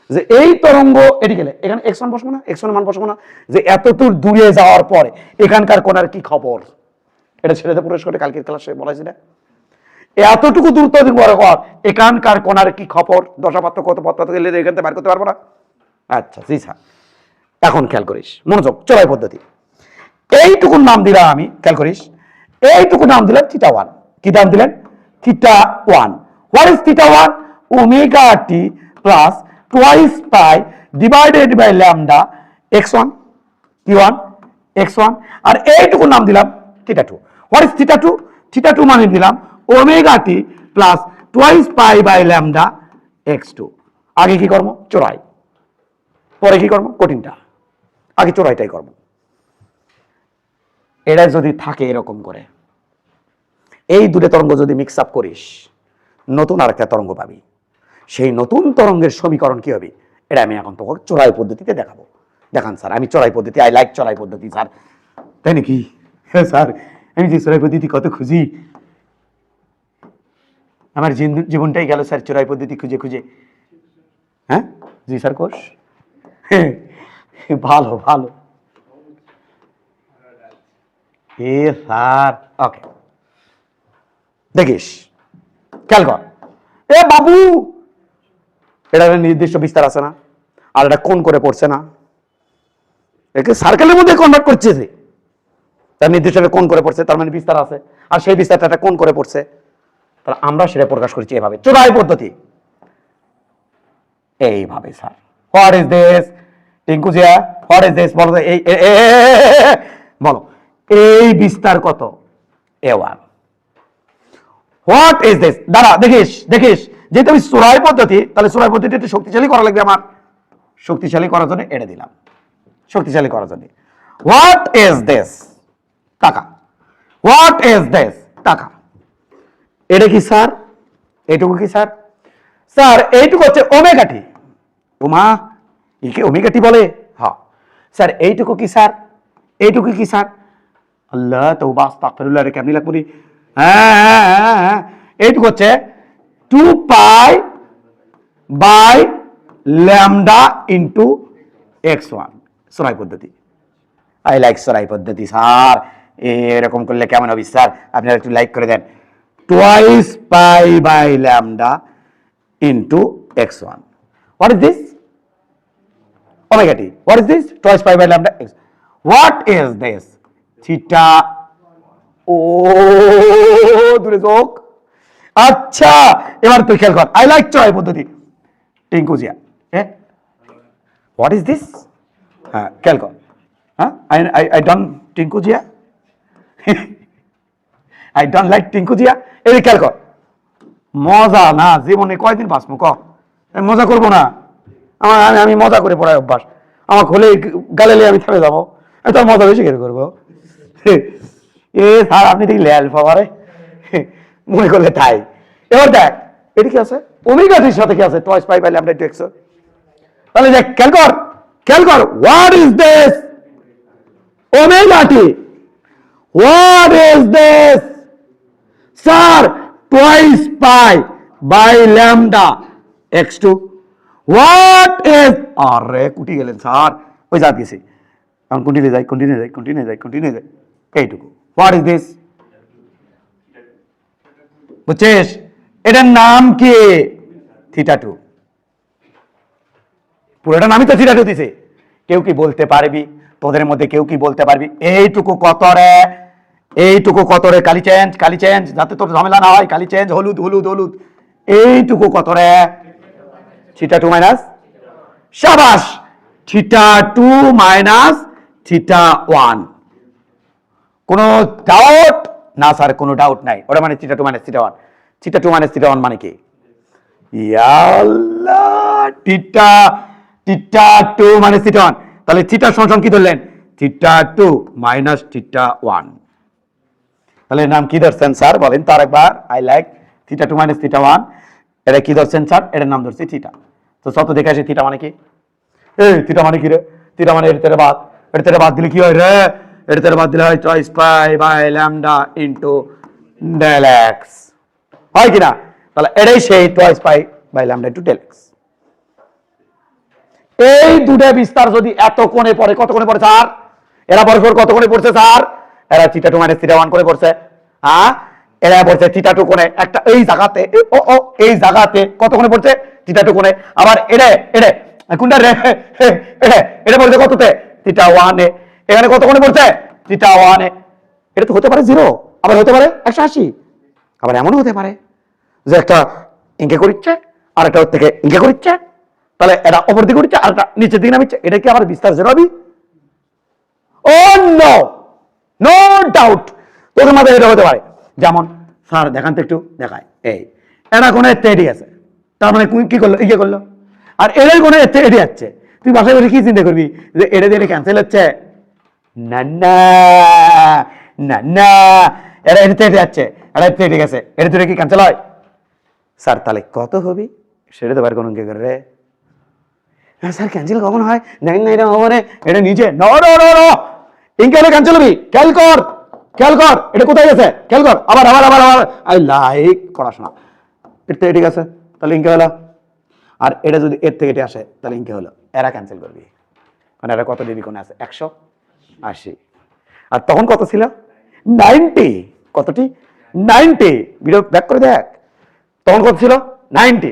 যে এই তরঙ্গ এটি গেলে এখানে x1 বসবো না, x1 মান বসবো না, যে এতদূর দূরে যাওয়ার পরে এখানকার কোণার কি খবর, এটা ছেলেদের পুরস্কার কালকের ক্লাসে বলাইছি না। এতটুকু দূরত্ব বড় কর, এখানকার কোণার কি খবর, দশাপাত্র কত পত্র গেলে এখান থেকে বার করতে পারবো না। আচ্ছা জি স্যার। এখন খেয়াল করিস, মনোযোগ, চড়াই পদ্ধতি। এইটুকু নাম দিলাম আমি, খেয়াল করিস, এইটুকু নাম দিলাম θ1। কি নাম দিলেন? θ1। What is θ1? Omega t plus twice pi divided by lambda x1 t1 x1। আর এইটুকু নাম দিলাম θ2। What is θ2? θ2 মানে দিলাম omega t plus twice pi by lambda x2। আগে কি করবো? চোরাই। পরে কি করবো? কঠিনটা। আগে চোরাইটাই করবো। এটা যদি থাকে এরকম করে, এই দুটো তরঙ্গ যদি মিক্স আপ করিস, নতুন আর একটা তরঙ্গ পাবি। সেই নতুন তরঙ্গের সমীকরণ কি হবে, এটা আমি এখন তোকে চোরাই পদ্ধতিতে দেখাবো। দেখান স্যার, আমি চোরাই পদ্ধতি, আই লাইক চোরাই পদ্ধতি স্যার। তাই নাকি? হ্যাঁ স্যার, আমি যে চোরাই পদ্ধতি কত খুঁজি, আমার জীবনটাই গেল স্যার চোরাই পদ্ধতি খুঁজে খুঁজে। হ্যাঁ জি স্যার, কোষ ভালো ভালো। এ স্যার ওকে, দেখিস, খেয়াল কর। এ বাবু, এটা নির্দিষ্ট বিস্তার আছে না, আর এটা কোন করে পড়ছে না, একে সার্কেলের মধ্যে কনভার্ট করছে, তার নির্দিষ্ট কোন করে পড়ছে, তার মানে বিস্তার আছে, আর সেই বিস্তারটা কোন করে পড়ছে, তাহলে আমরা সেটা প্রকাশ করছি এভাবে, চোরাই পদ্ধতি। এইভাবে sir. What is this Tinku Zia? What is this? বলো এই বলো, এই বিস্তার কত? a1। What is this? দাঁড়া, দেখিস দেখিস, যেহেতু আমি চোরাই পদ্ধতি, তাহলে চোরাই পদ্ধতিতে শক্তিশালী করা লাগবে আমার। শক্তিশালী করার জন্য এটা দিলাম, শক্তিশালী করার জন্য। What is this? টাকা। What is this? টাকা। এটা কি স্যার? এইটুকু কি স্যার? স্যার এইটুকু হচ্ছে ওমেগা টি। ওমা, একে ওমেগা টি বলে? হ্যাঁ স্যার। এইটুকু কি স্যার? এইটুকু কি স্যার? আল্লাহ তওবা আস্তাগফিরুল্লাহ, রে কেমনি লাগবো রে। হ্যাঁ, এইটুকু হচ্ছে 2 pi by lambda into x1। চোরাই পদ্ধতি, আই লাইক চোরাই পদ্ধতি স্যার। এরকম করলে কেমন হবে স্যার? আপনারা একটু লাইক করে দেন। Twice pi by lambda into x1। What is this? Omega t. What is this? Twice pi by lambda x। What is this? Theta. ও দূরে চোখ। আচ্ছা, এবার তুই খেয়াল কর, আই লাইক চোরাই পদ্ধতি। টিঙ্কু জিয়া, হ্যাঁ, হোয়াট ইজ দিস? হ্যাঁ খেয়াল কর। হ্যাঁ, I don't Tinku Zia, I don't like Tinku Zia. এই খেয়াল কর, মজা না জীবনে কয়দিন বাঁচবো ক? মজা করবো না? আমি মজা করে পড়াই অভ্যাস আমার, হলে গালে আমি থেমে যাবো। আমি তো মজা বেশি করে করবো। এ স্যার আপনি দেখি ল্যাল পাওয়ারে মনে করলে তাই। এবার দেখ, এটি কি আছে? ওমেগা টির সাথে কি আছে? Twice pi by lambda into x। তাহলে দেখ, খেয়াল কর, খেয়াল কর। What is this? Omega t. What is this? Sir twice pi by lambda x2। What is? আরে কুটি গেলেন স্যার, ওই যা দিয়েছি। এখন কন্টিনিউ যাই, কন্টিনিউ যাই, কন্টিনিউ যাই, কন্টিনিউ যাই, এইটুকু। What is this? বুঝছিস? এটার নাম কি? θ2। পুরোটা নামই তো θ2 দিছে। কেউ কি বলতে পারবি? তোদের মধ্যে কেউ কি বলতে পারবি এইটুকু কত রে? এইটুকু কত রে? কালি চেঞ্জ, কালি চেঞ্জ, যাতে তোর ঝামেলা না হয়। কালি চেঞ্জ, হলুদ হলুদ হলুদ। এইটুকু কত রে? θ2 মাইনাস, শাবাশ, θ2 মাইনাস θ1। কোনো ডাউট? না স্যার, কোনো ডাউট নাই। ওটা মানে θ2 মাইনাস θ1। θ2 মাইনাস θ1 মানে কি? ইয়াল্লাহ, θ2 মাইনাস θ1। তাহলে θ সমান কি ধরলেন? θ2 মাইনাস θ1। তাহলে নাম কি ধরছেন স্যার বলেন তো আরেকবার? I like θ2 minus θ1। এটা কি ধরছেন স্যার? এটার নাম ধরছি থিটা। তো শত দেখে আসে থিটা মানে কি? এই থিটা মানে কি রে? থিটা মানে এর তেরে বাদ, এর তেরে বাদ দিলে কি হয় রে? এর তেরে বাদ দিলে হয় twice pi by lambda into del x, হয় কিনা? তাহলে এটাই সেই twice pi by lambda into del x. এই দুটো বিস্তার যদি এত কোণে পড়ে, কত কোণে পড়ে স্যার? এরা পরস্পর কত কোণে পড়ছে স্যার? এরা theta two minus theta one করে পড়ছে। হ্যাঁ, এরা পড়ছে থিটা টু কোণে, একটা এই জায়গাতে, এই জায়গাতে কত কোণে পড়ছে? থিটা টু কোণে। আবার এটা এটা কোনটা রে, এটা পড়ছে কততে? থিটা ওয়ানে। এখানে কত কোণে পড়ছে? থিটা ওয়ানে। এটা তো হতে পারে 0, আবার হতে পারে 180, আবার এমনও হতে পারে যে একটা ইঙ্কে করিচ্ছে আর একটা ওর থেকে ইঙ্কে করিচ্ছে, তাহলে এটা অপর দিকে উঠছে আর এটা নিচের দিকে নামিচ্ছে। এটা কি আবার বিস্তার 0 হবে? ও নো, নো ডাউট তোদের মাথায় এটা হতে পারে। যেমন স্যার দেখান তো একটু, দেখায় এই এটা কোনো এতে এটি আছে, তার মানে কি করলো? ইয়ে করলো। আর এটাই কোনো এতে এটি যাচ্ছে, তুই বাসায় বলে কি চিন্তা করবি যে এটা দিয়ে ক্যান্সেল হচ্ছে? না না না না, এরা এটাতে এটি যাচ্ছে, এটা এতে এটি গেছে, এটা তুই কি ক্যান্সেল হয়? স্যার তাহলে কত হবি সেটা তো বার করুন কে করে রে? হ্যাঁ স্যার ক্যান্সেল কখন হয়? দেখেন না এটা মানে এটা নিচে, নো নো নো নো, ইনকে হলে ক্যান্সেল হবি। খেয়াল কর, খেয়াল কর, এটা কোথায় গেছে খেয়াল কর। আবার আবার আবার আবার আই লাইক পড়াশোনা। এর থেকে ঠিক আছে, তাহলে ইনকে হলো। আর এটা যদি এর থেকে এটা আসে তাহলে ইনকে হলো। এরা ক্যান্সেল করবি, মানে এরা কত ডিগ্রি কোণে আছে? 180। আর তখন কত ছিল? 90। কতটি? 90। ভিডিও ব্যাক করে দেখ, তখন কত ছিল? 90।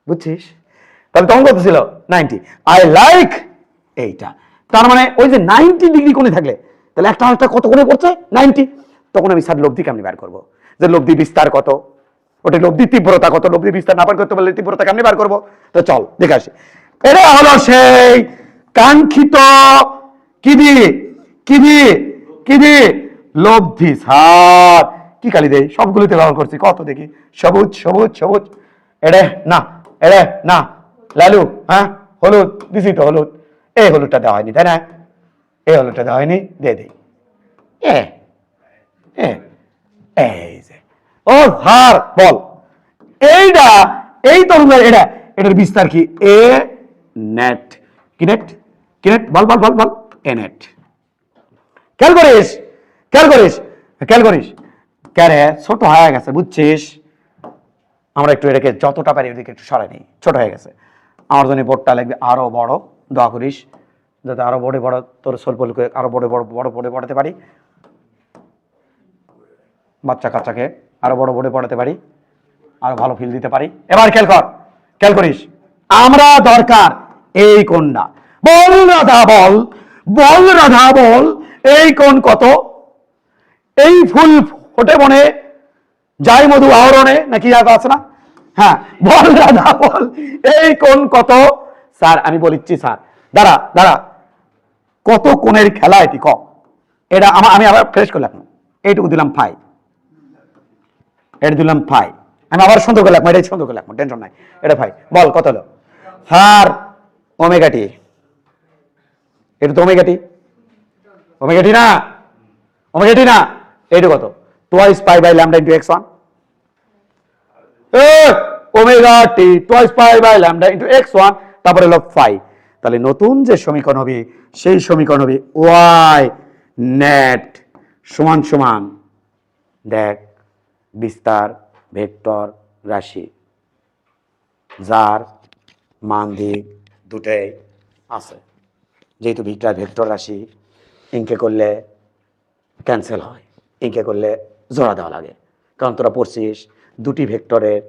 বুঝছিস? তাহলে তখন কত ছিল? 90। আই লাইক এইটা। তার মানে ওই যে 90 ডিগ্রি কোণে থাকলে তাহলে একটা একটা কত কোণে পড়ছে? 90। তখন আমি স্যার লব্ধি কেমনি বার করবো? যে লব্ধি বিস্তার কত, ওটা লব্ধি তীব্রতা কত, লব্ধি বিস্তার না বার করতে পারলে তীব্রতা কেমনি বার করবো? তো চল দেখে আসি। এটা হলো সেই কাঙ্ক্ষিত কি দিয়ে, কি দিয়ে, কি দিয়ে? লব্ধি। স্যার কি কালি দেয়, সবগুলোতে ব্যবহার করছি, কত দেখি, সবুজ সবুজ সবুজ। এড়ে না, এড়ে না, লালু, হ্যাঁ হলুদ দিছি তো, হলুদ। এই হলুদটা দেওয়া হয়নি তাই না? এই হলুদটা দেওয়া হয়নি, দিয়ে দিই। এ এ এই যে, ও স্যার বল এইটা, এই তরঙ্গের এটা, এটার বিস্তার কি? এ নেট। কি নেট? কি নেট? বল বল বল বল। এ নেট। খেয়াল করিস, খেয়াল করিস, খেয়াল করিস। ক্যারে ছোট হয়ে গেছে বুঝছিস? আমরা একটু এটাকে যতটা পারি ওদিকে একটু সরাই নিই, ছোট হয়ে গেছে। আমার জন্য বোর্ডটা লাগবে আরো বড়, দোয়া করিস যাতে আরো বড় বড় তোর সোলপলকে আরো বড় বড় বড় বড় পড়াতে পারি, বাচ্চা কাচ্চাকে আরো বড় বড় পড়াতে পারি, আরো ভালো ফিল দিতে পারি। এবার খেয়াল কর, খেয়াল করিস, আমরা দরকার এই কোণটা। বল রাধা বল, বল রাধা বল, এই কোণ কত? এই ফুল ফোটে বনে যাই মধু আহরণে, নাকি জায়গা আছে না? হ্যাঁ বল রাধা বল, এই কোণ কত? স্যার আমি বলিচ্ছি স্যার, দাঁড়া দাঁড়া, কত কোণের খেলা এটি ক? এটা আমি আবার ফ্রেশ করে রাখলাম, এইটুকু দিলাম ফাই, এটা দিলাম ফাই, আমি আবার সুন্দর করে রাখবো, এটাই সুন্দর করে রাখবো, টেনশন নাই। এটা ফাই, বল কত হলো? Sir omega t. এটা তো ওমেগা টি, ওমেগা টি না, ওমেগা টি না, এইটা কত? Twice pi by lambda into x1। Omega t twice pi by lambda into x1, তারপরে হলো ফাই। তাহলে নতুন যে সমীকরণ হবে সেই সমীকরণ হবে ওয়াই নেট সমান সমান, দেখ বিস্তার ভেক্টর রাশি যার মান দিক দুটাই আছে। যেহেতু ভেক্টর রাশি ইনকে করলে ক্যান্সেল হয়, ইনকে করলে জোড়া দেওয়া লাগে, কারণ তোরা পড়ছিস দুটি ভেক্টরের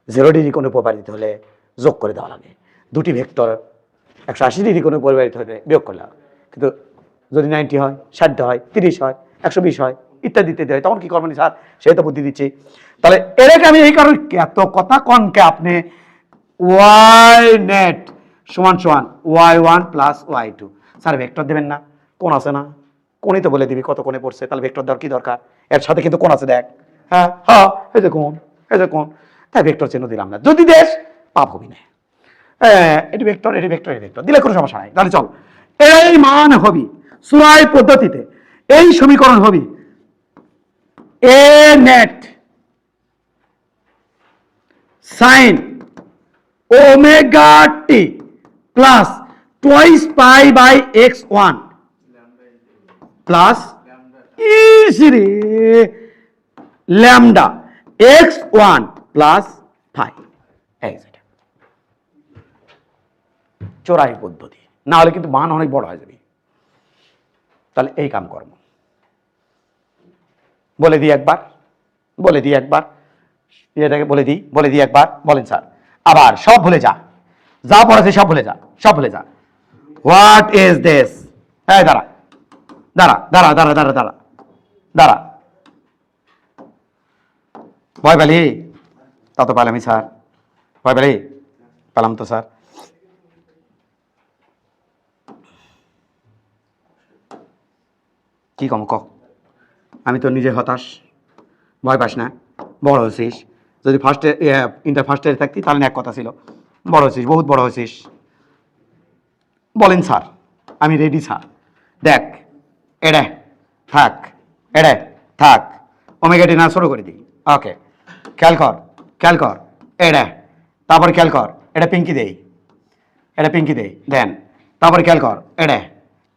0 ডিগ্রি কোণে প্রবাহিত হলে যোগ করে দেওয়া লাগে, দুটি ভেক্টর 180 ডিগ্রি কোণে প্রবাহিত হলে বিয়োগ করলে। কিন্তু যদি 90 হয়, 60 হয়, 30 হয়, 120 হয়, ইত্যাদি ইত্যাদি হয়, তখন কি করবেন স্যার? সেই তো বুদ্ধি দিচ্ছি। তাহলে এটাকে আমি এই কারণে এত কথা কনকে আপনি ওয়াই নেট সমান সমান y1 plus y2। Sir vector দেবেন না? কোণ আছে না, কোণই তো বলে দিবি কত কোণে পড়ছে, তাহলে ভেক্টর দেওয়ার কি দরকার? এর সাথে কিন্তু কোণ আছে দেখ, হ্যাঁ হ্যাঁ এই যে কোণ, এই যে কোণ, তাই ভেক্টর চিহ্ন দিলাম না। যদি দেশ পাপ হবি না, এটি ভেক্টর, এটি ভেক্টর, এটি ভেক্টর দিলে কোনো সমস্যা নাই। তাহলে চল এই মান হবি সুরাই পদ্ধতিতে, এই সমীকরণ হবি A net sine omega t plus twice pi by x1 plus ইসরে ল্যামডা x1 প্লাস ফাই। এই যেটা চোরাই পদ্ধতি, না হলে কিন্তু মান অনেক বড় হয়ে যাবে। তাহলে এই কাম কর্ম বলে দিই একবার, এটাকে বলে দিই একবার, বলেন স্যার। আবার সব ভুলে যা, যা পড়াছে সব ভুলে যা। What is this? এই দাঁড়া, ভয় পেলি? তা তো পেলামই স্যার, ভয় পেলি? পেলাম তো স্যার। কি কম ক, আমি তো নিজে হতাশ। ভয় পাস না, বড় হয়েছিস। যদি ইন্টার ফার্স্ট ইয়ারে থাকতি তাহলে এক কথা ছিল, বড় হয়েছিস, বহুত বড় হয়েছিস। বলেন স্যার, আমি রেডি স্যার। দেখ, এড়ে থাক, ওমেগাটি না শুরু করে দিই। ওকে, খেয়াল কর, এড়ে, তারপর খেয়াল কর, এটা পিঙ্কি দেই, দেন তারপর খেয়াল কর,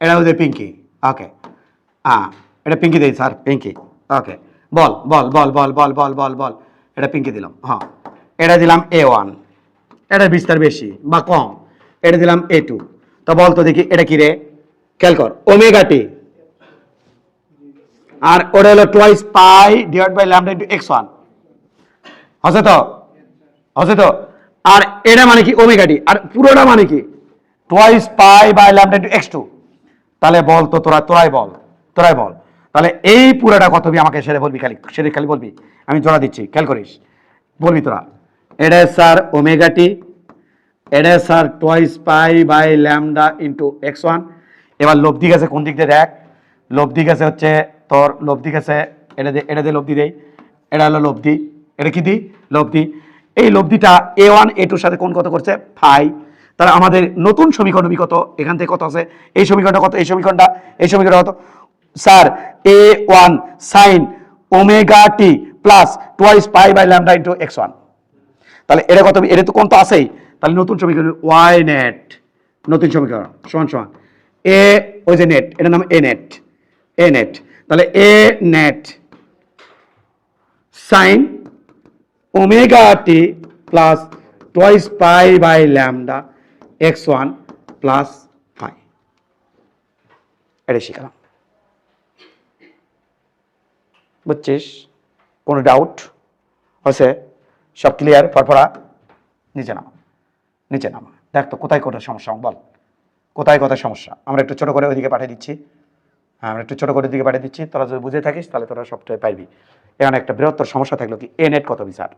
এটা ওদের পিঙ্কি। ওকে, এটা পিঙ্কি দেই স্যার, পিঙ্কি। ওকে, বল, এটা পিঙ্কি দিলাম। হ্যাঁ, এটা দিলাম A1, এটা বিস্তার বেশি বা কম, এটা দিলাম A2। তো বল তো দেখি এটা কি রে? খেয়াল কর, ওমেগা টি, আর ওটা হলো twice pi divide by lambda into x1। হচ্ছে তো? আর এটা মানে কি? Omega t. আর পুরোটা মানে কি? Twice pi by lambda into x2। তাহলে বল তো, তোরাই বল। তাহলে এই পুরোটা কত হবে আমাকে সেটা বলবি, খালি বলবি। আমি জোড়া দিচ্ছি, খেয়াল করিস, বলবি তোরা। এটা স্যার ওমেগা টি, এটা sir twice pi by lambda into x1। এবার লব্ধি গেছে কোন দিক দিয়ে দেখ, লব্ধি গেছে হচ্ছে তোর, লব্ধি গেছে এটা দিয়ে লব্ধি দেই, এটা হলো লব্ধি, এটা কি দিই? লব্ধি। এই লব্ধিটা A1 A2 সাথে কোন কত করছে? ফাই। তাহলে আমাদের নতুন সমীকরণ কত? এখান থেকে কত আছে? এই সমীকরণটা কত? এই সমীকরণটা কত? Sir A1 sine omega t plus twice pi by lambda into x1। তাহলে এটা কত? এটা তো কোন তো আছেই। তাহলে নতুন সমীকরণ y নেট, নতুন সমীকরণ সমান এ, ওই যে নেট, এটার নাম এ নেট। তাহলে A net sine omega t plus twice pi by lambda x1 plus phi. এটা শিখলাম, বুঝছিস? কোনো ডাউট হয়েছে? সব ক্লিয়ার? ফরফরা? নিচে নামা, দেখ তো কোথায় সমস্যা, বল কোথায় সমস্যা। আমরা একটু ছোট করে ওইদিকে পাঠিয়ে দিচ্ছি। তোরা যদি বুঝে থাকিস তাহলে তোরা সবটাই পাইবি। এখানে একটা বৃহত্তর সমস্যা থাকলো কি, এ নেট কত বিচার?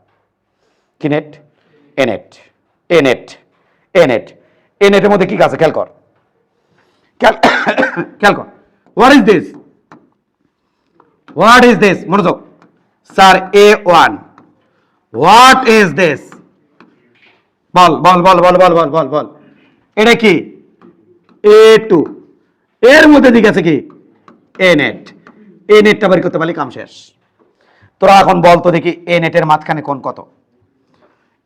কি নেট? এ নেটের মধ্যে কি আছে? খেয়াল কর, হোয়াট ইজ দিস? মনোযোগ sir. A1, what is this? বল। এটা কি? A2। এর মধ্যে দিকে আছে কি? এ নেটটা বের করতে পারলি কাম শেষ। তোরা এখন বল তো দেখি, এ নেটের মাঝখানে কোন কত?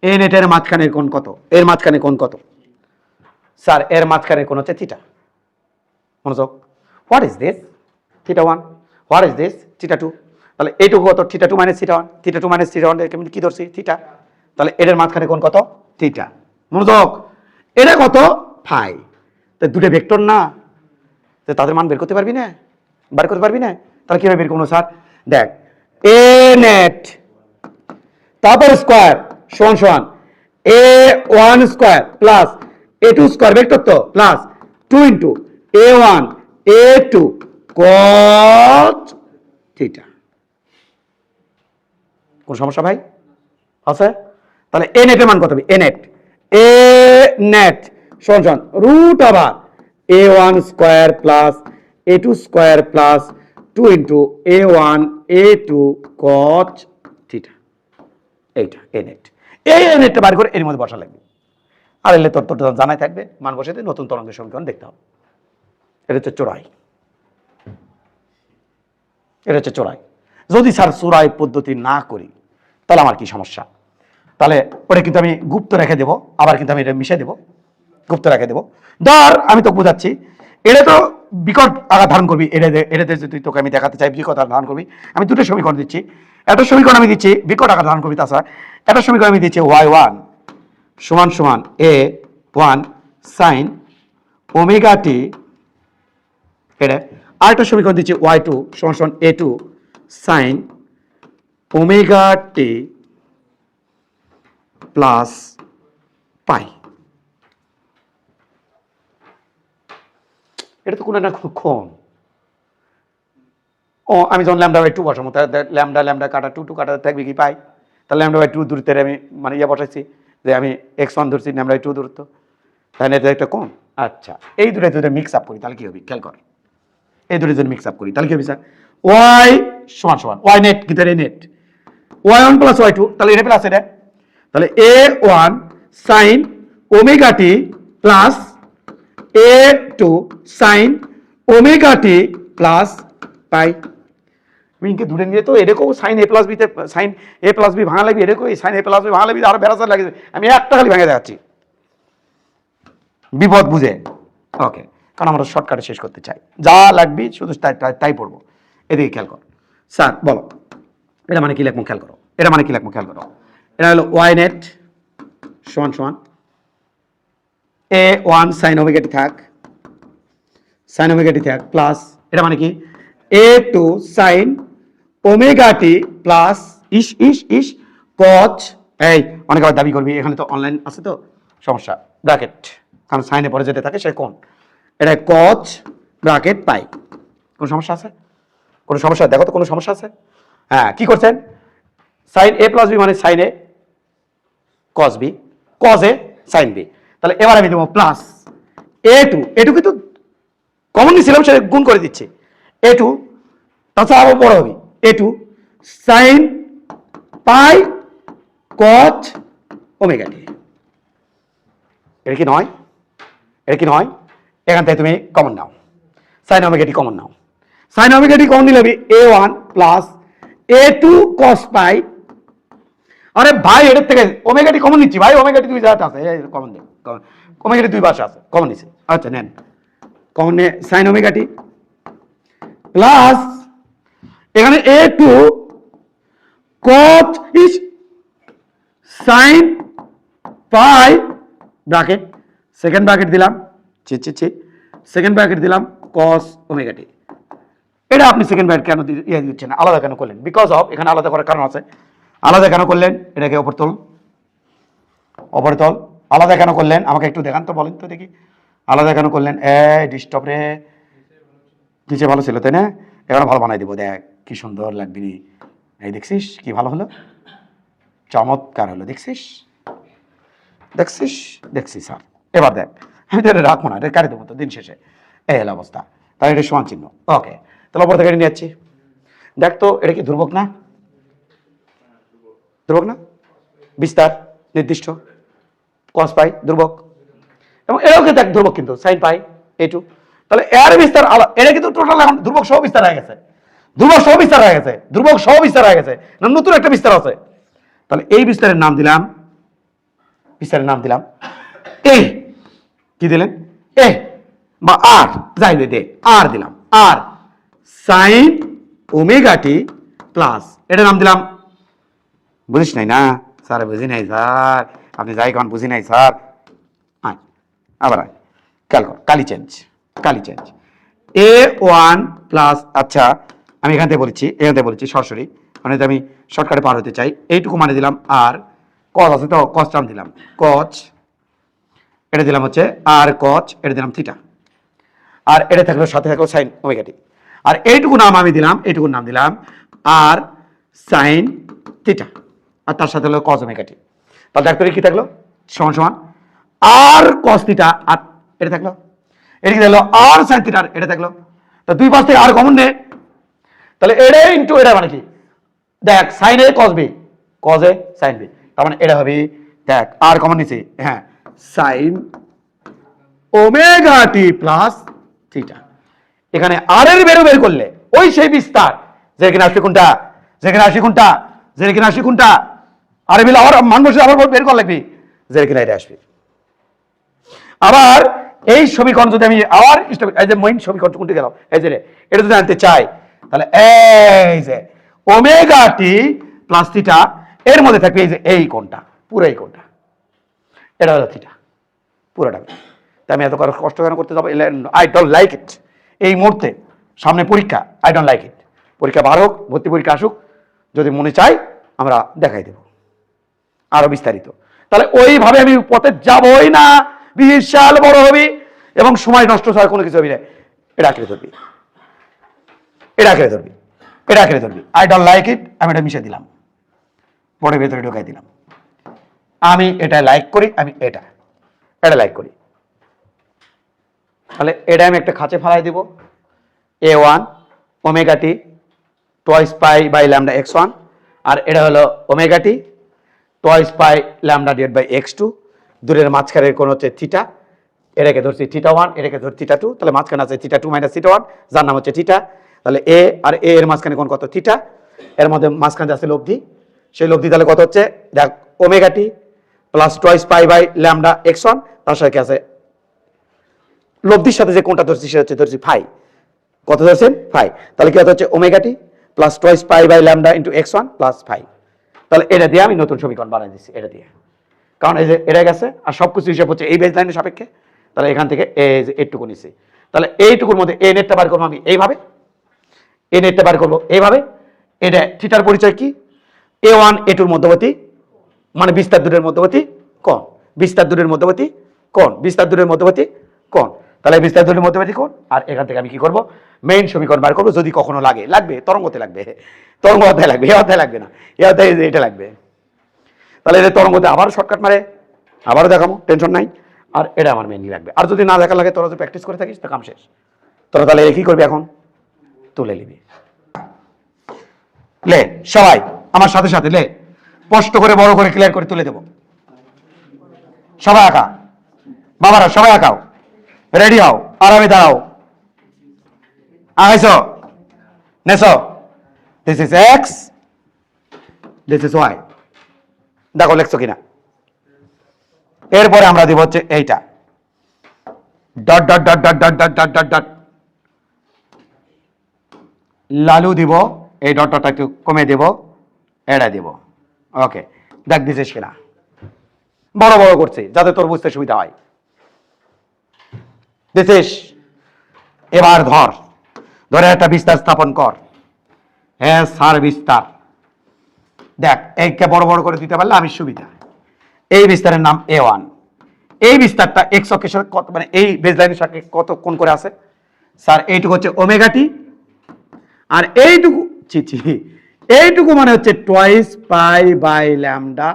এর মাঝখানে কোন কত? স্যার এর মাঝখানে কোন হচ্ছে থিটা। মনোযোগ, what is this? θ1, what is this? θ2। তাহলে এইটুকু কত? θ2 মাইনাস θ1, θ2 মাইনাস θ1 কি ধরছি? থিটা। তাহলে এর মাঝখানে কোন কত? থিটা। মনোযোগ, এটা কত? ফাই। তো দুটো ভেক্টর না, তো তাদের মান বের করতে পারবি না? তাহলে কিভাবে বের করবো স্যার? দেখ, এ নেট তারপর স্কোয়ার সমান A1 square plus A2 square, vector তো, plus 2 into A1 A2 cos theta. কোন সমস্যা ভাই আছে? তাহলে এ নেটের মান কত হবে? এ নেট সমান root over A1 square plus A2 square plus 2 into A1 A2 cos theta. এইটা এ নেট। এই নেটটা বার করে এর মধ্যে বসা লাগবে। আর এলে তোর জানাই থাকবে, মান বসাতে নতুন তরঙ্গের সমীকরণ দেখতে হবে। এটা হচ্ছে চোরাই। যদি স্যার চোরাই পদ্ধতি না করি তাহলে আমার কি সমস্যা? তাহলে ওটা কিন্তু আমি গুপ্ত রেখে দেবো, আবার কিন্তু আমি এটা মিশে দেবো, গুপ্ত রেখে দেবো। ধর আমি তো বোঝাচ্ছি, এটা তো বিকট আঘাত ধারণ করবি। এটাতে যদি তোকে আমি দেখাতে চাই বিকট আঘাত ধারণ করবি, আমি দুটো সমীকরণ দিচ্ছি। একটা সমীকরণ আমি দিচ্ছি, বিকট আকার ধারণ কবিতা স্যার। একটা সমীকরণ আমি দিচ্ছি y1 সমান সমান a1 সাইন ওমেগা টি, এটা। আরেকটা সমীকরণ দিচ্ছি y2 সমান সমান a2 sine omega t plus পাই। এটা তো কোনো একটা ক্ষণ। ও আমি যখন ল্যামডা বাই 2 বসাবো, ল্যামডা ল্যামডা কাটা 2 2 কাটা থাকবে কি পাই। তাহলে ল্যামডা বাই 2 দূরত্বের আমি মানে বসাইছি যে আমি x1 ধরছি, ল্যামডা বাই 2 দূরত্ব, তাহলে এটা একটা কোণ। আচ্ছা, এই দুটো যদি মিক্স আপ করি তাহলে কি হবে খেয়াল কর। এই দুটো যদি মিক্স আপ করি তাহলে কি হবে স্যার? y সমান সমান y নেট, কিন্তু এটা নেট y1 প্লাস y2, তাহলে এটা প্লাস এটা, তাহলে a1 sine omega t plus a2 sine omega t plus পাই। মিনকে দূরে নিয়ে তো এরকম সাইন এ প্লাস বিতে সাইন এ প্লাস বি ভাঙা লাগবে, এরকম সাইন এ প্লাস বি ভাঙা লাগবে, আরো বেড়াচার লাগে। আমি একটা খালি ভেঙে দেখাচ্ছি বিপদ বুঝে। ওকে, কারণ আমরা শর্টকাটে শেষ করতে চাই, যা লাগবে শুধু তাই পড়বো। এদিকে খেয়াল করো স্যার, বলো এটা মানে কি লিখবো খেয়াল করো, এটা মানে কি লিখবো খেয়াল করো। এটা হলো ওয়াই নেট সমান সমান a1 সাইন ওমেগা টি থাক, সাইন ওমেগা টি থাক প্লাস, এটা মানে কি a2 sine omega t plus ইস ইস ইস কচ। এই অনেক আবার দাবি করবি, এখানে তো অনলাইন আছে তো সমস্যা, ব্র্যাকেট, কারণ সাইনে পরে যেটা থাকে সে কোণ, এটা কচ ব্র্যাকেট পাই। কোনো সমস্যা আছে? কোনো সমস্যা দেখো তো, কোনো সমস্যা আছে? হ্যাঁ, কি করছেন? সাইন এ প্লাস বি মানে সাইন এ কস বি, কস এ সাইন বি। তাহলে এবার আমি দেবো প্লাস এটু কিন্তু কমন নিয়েছিলাম, সেটা গুণ করে দিচ্ছি এটু, তাছাড়া আরো বড় হবে এটু সাইন পাই কচ ওমেগা টি। এটা কি নয়? এটা কি নয়? এখান থেকে তুমি কমন নাও, সাইন ওমেগা টি কমন নাও। সাইন ওমেগা টি কমন নিলে a1 প্লাস a2 cos পাই। আরে ভাই, এর থেকে ওমেগা টি কমন নিচ্ছি ভাই, ওমেগা টি দুই জায়গাতে আছে, কমন দে, ওমেগা টি দুই পাশে আছে, কমন নিচ্ছে। আচ্ছা নেন কমন নে, সাইন ওমেগা টি প্লাস এখানে a2 cos ইস sine pi bracket, second bracket দিলাম, সেকেন্ড ব্র্যাকেট দিলাম cos ওমেগা টি। এটা আপনি সেকেন্ড ব্র্যাকেট কেন দিচ্ছেন, আলাদা কেন করলেন? বিকজ অফ, এখানে আলাদা করার কারণ আছে। আলাদা কেন করলেন? এটাকে ওপর তোল, ওপরে তোল। আলাদা কেন করলেন আমাকে একটু দেখান তো, বলেন তো দেখি আলাদা কেন করলেন। ডিস্টার্ব রে, নিচে ভালো ছিল তাই না? এখানে ভালো বানাই দেবো, দেখ কি সুন্দর লাগবি। এই দেখছিস কি ভালো হলো, চমৎকার হলো, দেখছিস দেখছিস দেখছিস স্যার। এবার দেখ, আমি তো এটা রাখবো না, এটা কাটি দেবো তো দিন শেষে। এই হলো অবস্থা, তাহলে এটা সমান চিহ্ন। ওকে, তাহলে ওপর থেকে নিয়ে যাচ্ছি। দেখ তো এটা কি ধ্রুবক না? ধ্রুবক না? বিস্তার নির্দিষ্ট কস পাই ধ্রুবক, এবং এটাও দেখ ধ্রুবক কিন্তু সাইন পাই এটু। তাহলে এর বিস্তার আলাদা, এটা কিন্তু টোটাল এখন ধ্রুবক সহ বিস্তার হয়ে গেছে, ধ্রুবক সহ বিস্তার হয়ে গেছে, ধ্রুবক সহ বিস্তার হয়ে গেছে, না নতুন একটা বিস্তার আছে। তাহলে এই বিস্তারের নাম দিলাম, বিস্তারের নাম দিলাম এ। কি দিলেন? এ বা আর, যাই দে আর দিলাম, আর সাইন ওমেগা টি প্লাস, এটা নাম দিলাম, বুঝিস নাই না স্যার? বুঝি নাই স্যার, আপনি যাই কন বুঝি নাই স্যার। আবার খেয়াল কর, কালি চেঞ্জ, কালি চেঞ্জ a1 প্লাস, আচ্ছা আমি এখান থেকে বলেছি, এখান থেকে বলেছি সরাসরি, মানে আমি শর্টকাটে পার হতে চাই। এইটুকু মানে দিলাম, আর কচ আছে তো কচ টার্ম দিলাম, কচ এটা দিলাম হচ্ছে আর কচ, এটা দিলাম থিটা, আর এটা থাকলো সাথে থাকলো সাইন ওমেগা টি, আর এইটুকু নাম আমি দিলাম, এইটুকু নাম দিলাম আর সাইন থিটা, আর তার সাথে হলো কস ওমেগা টি। তাহলে দেখতে কি থাকলো, সমান সমান আর কস থিটা, আর এটা থাকলো, এটা কি থাকলো আর সাইন থিটা, এটা থাকলো। তো দুই পাশ থেকে আর কমন নে, তাহলে এটা ইন্টু এটা মানে কি, দেখ সাইন এ কস বি, কস এ সাইন বি, তার মানে এটা হবে, দেখ আর কমন নিছে, হ্যাঁ sign omega t plus theta. এখানে আর এর বের করলে ওই সেই বিস্তার, যেখানে আসবে কোনটা, যেখানে আসবে কোনটা, যেখানে আসবে কোনটা, আরে মিলে আবার মান বসে আবার বের করা লাগবে, যেখানে এটা আসবে। আবার এই সমীকরণ যদি আমি আবার এই যে মেইন সমীকরণ কোনটি গেল, এই যে এটা যদি আনতে চাই, তাহলে এই যে ওমেগা টি প্লাস থিটা, এর মধ্যে থাকবে এই যে এই কোণটা, পুরো এই কোণটা, এটা হলো থিটা পুরোটা। তাই আমি এত কষ্ট কেন করতে যাবো? I don't like it. এই মুহূর্তে সামনে পরীক্ষা, আই ডোন্ট লাইক ইট। পরীক্ষা বার হোক, ভর্তি পরীক্ষা আসুক, যদি মনে চাই আমরা দেখাই দেব আরো বিস্তারিত। তাহলে ওইভাবে আমি পথে যাবই না, বিশাল বড় হবি এবং সময় নষ্ট ছাড়া কোনো কিছু হবি না। এটা আঁকড়ে ধরবি, এটা আঁকড়ে ধরবি, এটা আঁকড়ে ধরবি। আই ডোন্ট লাইক ইট, আমি এটা মিশে দিলাম, পরে ভেতরে ঢোকাই দিলাম। আমি এটা লাইক করি, আমি এটা লাইক করি। তাহলে এটা আমি একটা খাঁচে ফেলাই দিব, a1 omega t twice pi by lambda x1, আর এটা হলো omega t twice pi lambda divide by x2। দূরের মাঝখানের কোণ হচ্ছে থিটা, এটাকে ধরছি θ1, এটাকে ধর θ2, তাহলে মাঝখানে আছে θ2 মাইনাস θ1, যার নাম হচ্ছে থিটা। তাহলে এ আর এ এর মাঝখানে কোণ কত? থিটা। এর মধ্যে মাঝখানে আছে লব্ধি, সেই লব্ধি তাহলে কত হচ্ছে? দেখ, omega t plus twice pi by lambda x1, তার সাথে আছে লব্ধির সাথে যে কোণটা ধরছি সেটা হচ্ছে ধরছি ফাই। কত ধরছেন? ফাই। তাহলে কি হচ্ছে? Omega t plus twice pi by lambda into x1 plus phi. তাহলে এটা দিয়ে আমি নতুন সমীকরণ বানিয়ে দিচ্ছি, এটা দিয়ে, কারণ এই যে এটা গেছে আর সবকিছু হিসাব হচ্ছে এই বেজ লাইনের সাপেক্ষে। তাহলে এখান থেকে এইটুকু নিচ্ছি। তাহলে এইটুকুর মধ্যে এ নেটটা বার করবো আমি এইভাবে, এ নেটটা বার করবো এইভাবে। এটা থিটার পরিচয় কি? a1 a2 মধ্যবর্তী, মানে বিস্তার দূরের মধ্যবর্তী কোণ, বিস্তার দূরের মধ্যবর্তী কোণ, বিস্তার দূরের মধ্যবর্তী কোণ। তাহলে বিস্তার দূরের মধ্যবর্তী কোণ। আর এখান থেকে আমি কি করবো? মেইন সমীকরণ বার করবো, যদি কখনো লাগবে তরঙ্গতে লাগবে, তরঙ্গ অধ্যায় লাগবে, এ অধ্যায় লাগবে না, এ অধ্যায় এটা লাগবে। তাহলে এটা তরঙ্গতে আবার শর্টকাট মারে, আবারও দেখাবো, টেনশন নাই। আর এটা আমার মেনলি লাগবে। আর যদি না দেখা লাগে, তোরা যদি প্র্যাকটিস করে থাকিস তা কাম শেষ। তোরা তাহলে কি করবি এখন? তুলে নিবি। লে সবাই আমার সাথে সাথে লে, স্পষ্ট করে বড় করে ক্লিয়ার করে তুলে দেবো। সবাই আঁকা, বাবারা সবাই আঁকাও, রেডি হও, আরামে দাঁড়াও। আগাইছ নেছো, this is x, this is y. দেখো লেখছো কিনা। এরপরে আমরা দিব হচ্ছে এইটা dot dot dot dot dot dot dot dot dot, লালু দিব, এই ডটটা একটু কমে দেব, এটা দিব। ওকে, দেখ দিছিস কিনা। বড় বড় করছি যাতে তোর বুঝতে সুবিধা হয়। দিছিস? এবার ধরে একটা বিস্তার স্থাপন কর। হ্যাঁ স্যার, বিস্তার দেখ, এইকে বড় বড় করে দিতে পারলে আমি সুবিধা। এই বিস্তারের নাম a1। এই বিস্তারটা এক্স অক্ষের সাথে কত, মানে এই বেজলাইনের সাথে কত কোণ করে আছে? স্যার এইটুকু হচ্ছে ওমেগা টি, আর এইটুকু এইটুকু মানে হচ্ছে toys pi by lambda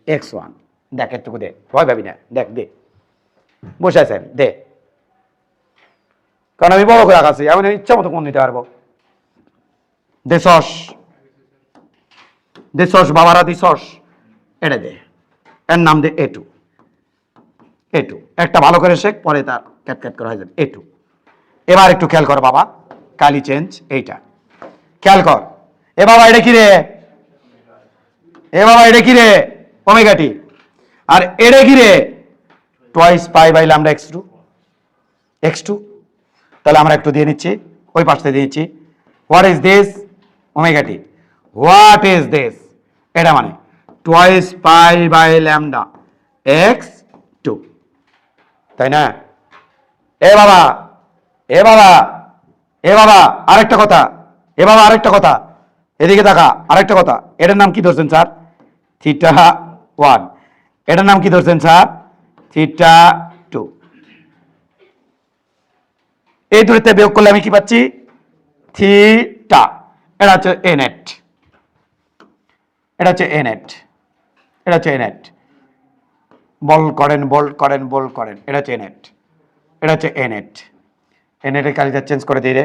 x1। দেখ একটুকু দে, ভয় ভাবি না, দেখ দে, বসে আছেন দে, কারণ আমি বড় করে আঁকাছি, আমি ইচ্ছা মতো কোণ নিতে পারবো। দেশস বাবারা দিছস, এটা দে, এর নাম দে a2। একটা ভালো করে শেখ, পরে তার ক্যাট ক্যাট করা হয়ে যাবে a2। এবার একটু খেয়াল কর বাবা, কালি চেঞ্জ, এইটা খেয়াল কর। এ বাবা এটা কি রে? এ বাবা এটা কি রে? Omega t. আর এটা কি রে? Twice pi by lambda x2। তাহলে আমরা একটু দিয়ে নিচ্ছি, ওই পাশে দিয়ে নিচ্ছি। What is this? Omega t. What is this? এটা মানে toys pi by lambda x2, তাই না? এ বাবা, এ বাবা, এ বাবা আরেকটা কথা, এ বাবা আরেকটা কথা, এদিকে দেখা, আরেকটা কথা। এটার নাম কি ধরছেন স্যার? θ1। এটার নাম কি ধরছেন স্যার? θ2। এই দূরত্বে বিয়োগ করলে আমি কি পাচ্ছি? থিটা। এটা হচ্ছে এ নেট, এটা হচ্ছে এ নেট, এটা হচ্ছে এ নেট। বোল্ড করেন, বোল্ড করেন, বোল্ড করেন, এটা হচ্ছে এ নেট, এটা হচ্ছে এ নেট। এ নেটের কালিটা চেঞ্জ করে দিই রে।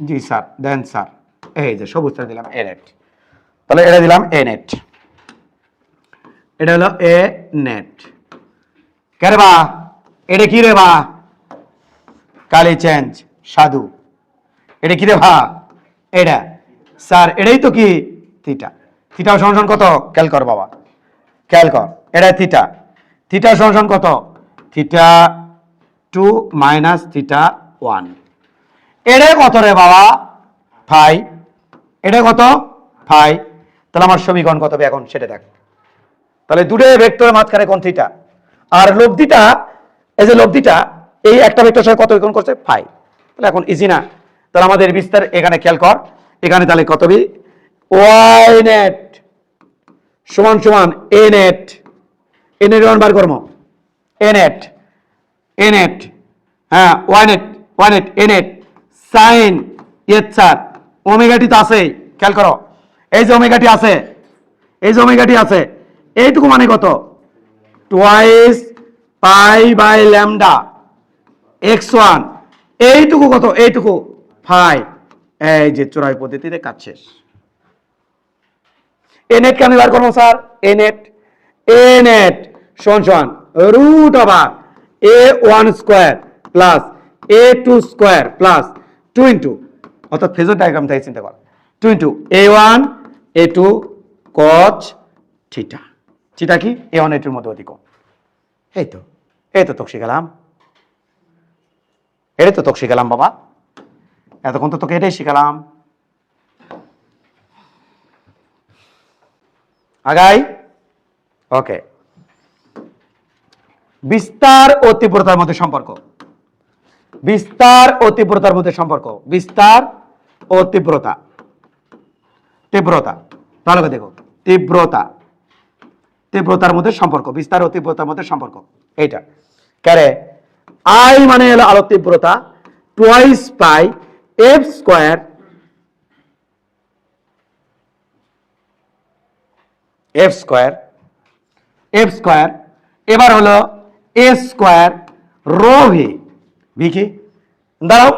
জি স্যার, দেন স্যার। এই যে সবুজটা দিলাম এ নেট, তাহলে এটা দিলাম এ নেট, এটা হলো এ নেট। কে রে বা? এটা কি রে বা? কালি চেঞ্জ, সাধু। এটা কি রে ভা? এটা স্যার, এটাই তো কি থিটা। থিটা সমান কত? খেয়াল কর বাবা, খেয়াল কর, এটা থিটা। থিটা সমান কত? θ2 মাইনাস θ1। এটা কত রে বাবা? ফাই, এটা কত ফাই। তাহলে আমার সমীকরণ কত হবে এখন সেটা দেখ। তাহলে দুটো ভেক্টরের মাঝখানে কোণ থিটা, আর লব্ধিটা, এই যে লব্ধিটা এই একটা ভেক্টরের সাথে কত কোণ করছে ফাই। তাহলে এখন ইজি না? তাহলে আমাদের বিস্তার এখানে খেয়াল কর, এখানে তাহলে কত বি ওয়াই নেট সমান সমান এ নেট, এ নেট বার করবো, এ নেট, এ নেট, হ্যাঁ Y net, Y net A net sign এর স্যার ওমেগাটি তো আছে, খেয়াল করো এই যে ওমেগাটি আছে, এই যে ওমেগাটি আছে, এইটুকু মানে কত twice pi by lambda x one, এইটুকু কত এইটুকু ফাই। এই যে চোরাই পদ্ধতিতে কাজ শেষ। এ নেট কে আমি বার করবো sir, A net, A net সমান সমান root over A one square plus A two square plus two into, অর্থাৎ ফেজর ডায়াগ্রাম থেকে চিন্তা কর, two into A one A two cos theta, theta কি এ ওয়ান এ টুর মধ্যে অধিক। এই তো, এই তো তোকে শিখালাম, এটাই তো তোকে শিখালাম বাবা, এতক্ষণ তো তোকে এটাই শিখালাম। আগাই, ওকে। বিস্তার ও তীব্রতার মধ্যে সম্পর্ক, বিস্তার ও তীব্রতার মধ্যে সম্পর্ক, বিস্তার ও তীব্রতা, তীব্রতা ভালো করে দেখো, তীব্রতা, তীব্রতার মধ্যে সম্পর্ক, বিস্তার ও তীব্রতার মধ্যে সম্পর্ক এইটা কারে, আই মানে হলো আলোর তীব্রতা, টুয়াইস পাই F square, F square, F square, এবার হলো এ স্কোয়ার রো ভি, ভি কি দাঁড়াও,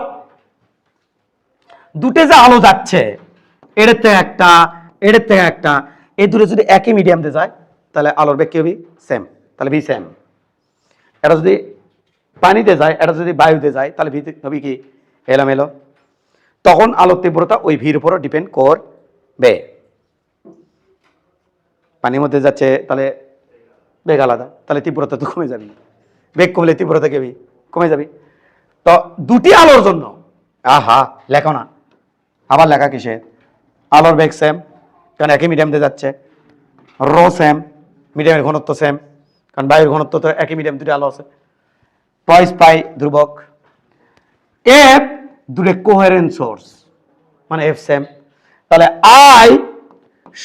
দুটো যে আলো যাচ্ছে এর থেকে একটা, এর থেকে একটা, এই দুটো যদি একই মিডিয়াম দিয়ে যায় তাহলে আলোর বেগ কি হবে সেম, তাহলে ভি সেম। এটা যদি পানিতে যায়, এটা যদি বায়ুতে যায় তাহলে ভি হবে কি এলোমেলো, তখন আলোর তীব্রতা ওই ভির উপর ডিপেন্ড করবে। পানির মধ্যে যাচ্ছে তাহলে বেগ আলাদা, তাহলে তীব্রতা তো কমে যাবে, বেগ কমলে তীব্রতা কি কমে যাবে। তো দুটি আলোর জন্য, আহা লেখো না, আবার লেখা কিসের, আলোর বেগ সেম কারণ একই মিডিয়াম দিয়ে যাচ্ছে, রো সেম মিডিয়ামের ঘনত্ব সেম কারণ বায়ুর ঘনত্ব তো একই মিডিয়াম, দুটো আলো আছে, টয়েস পাই ধ্রুবক, এফ দুটো কোহেরেন্ট সোর্স মানে এফ সেম, তাহলে আই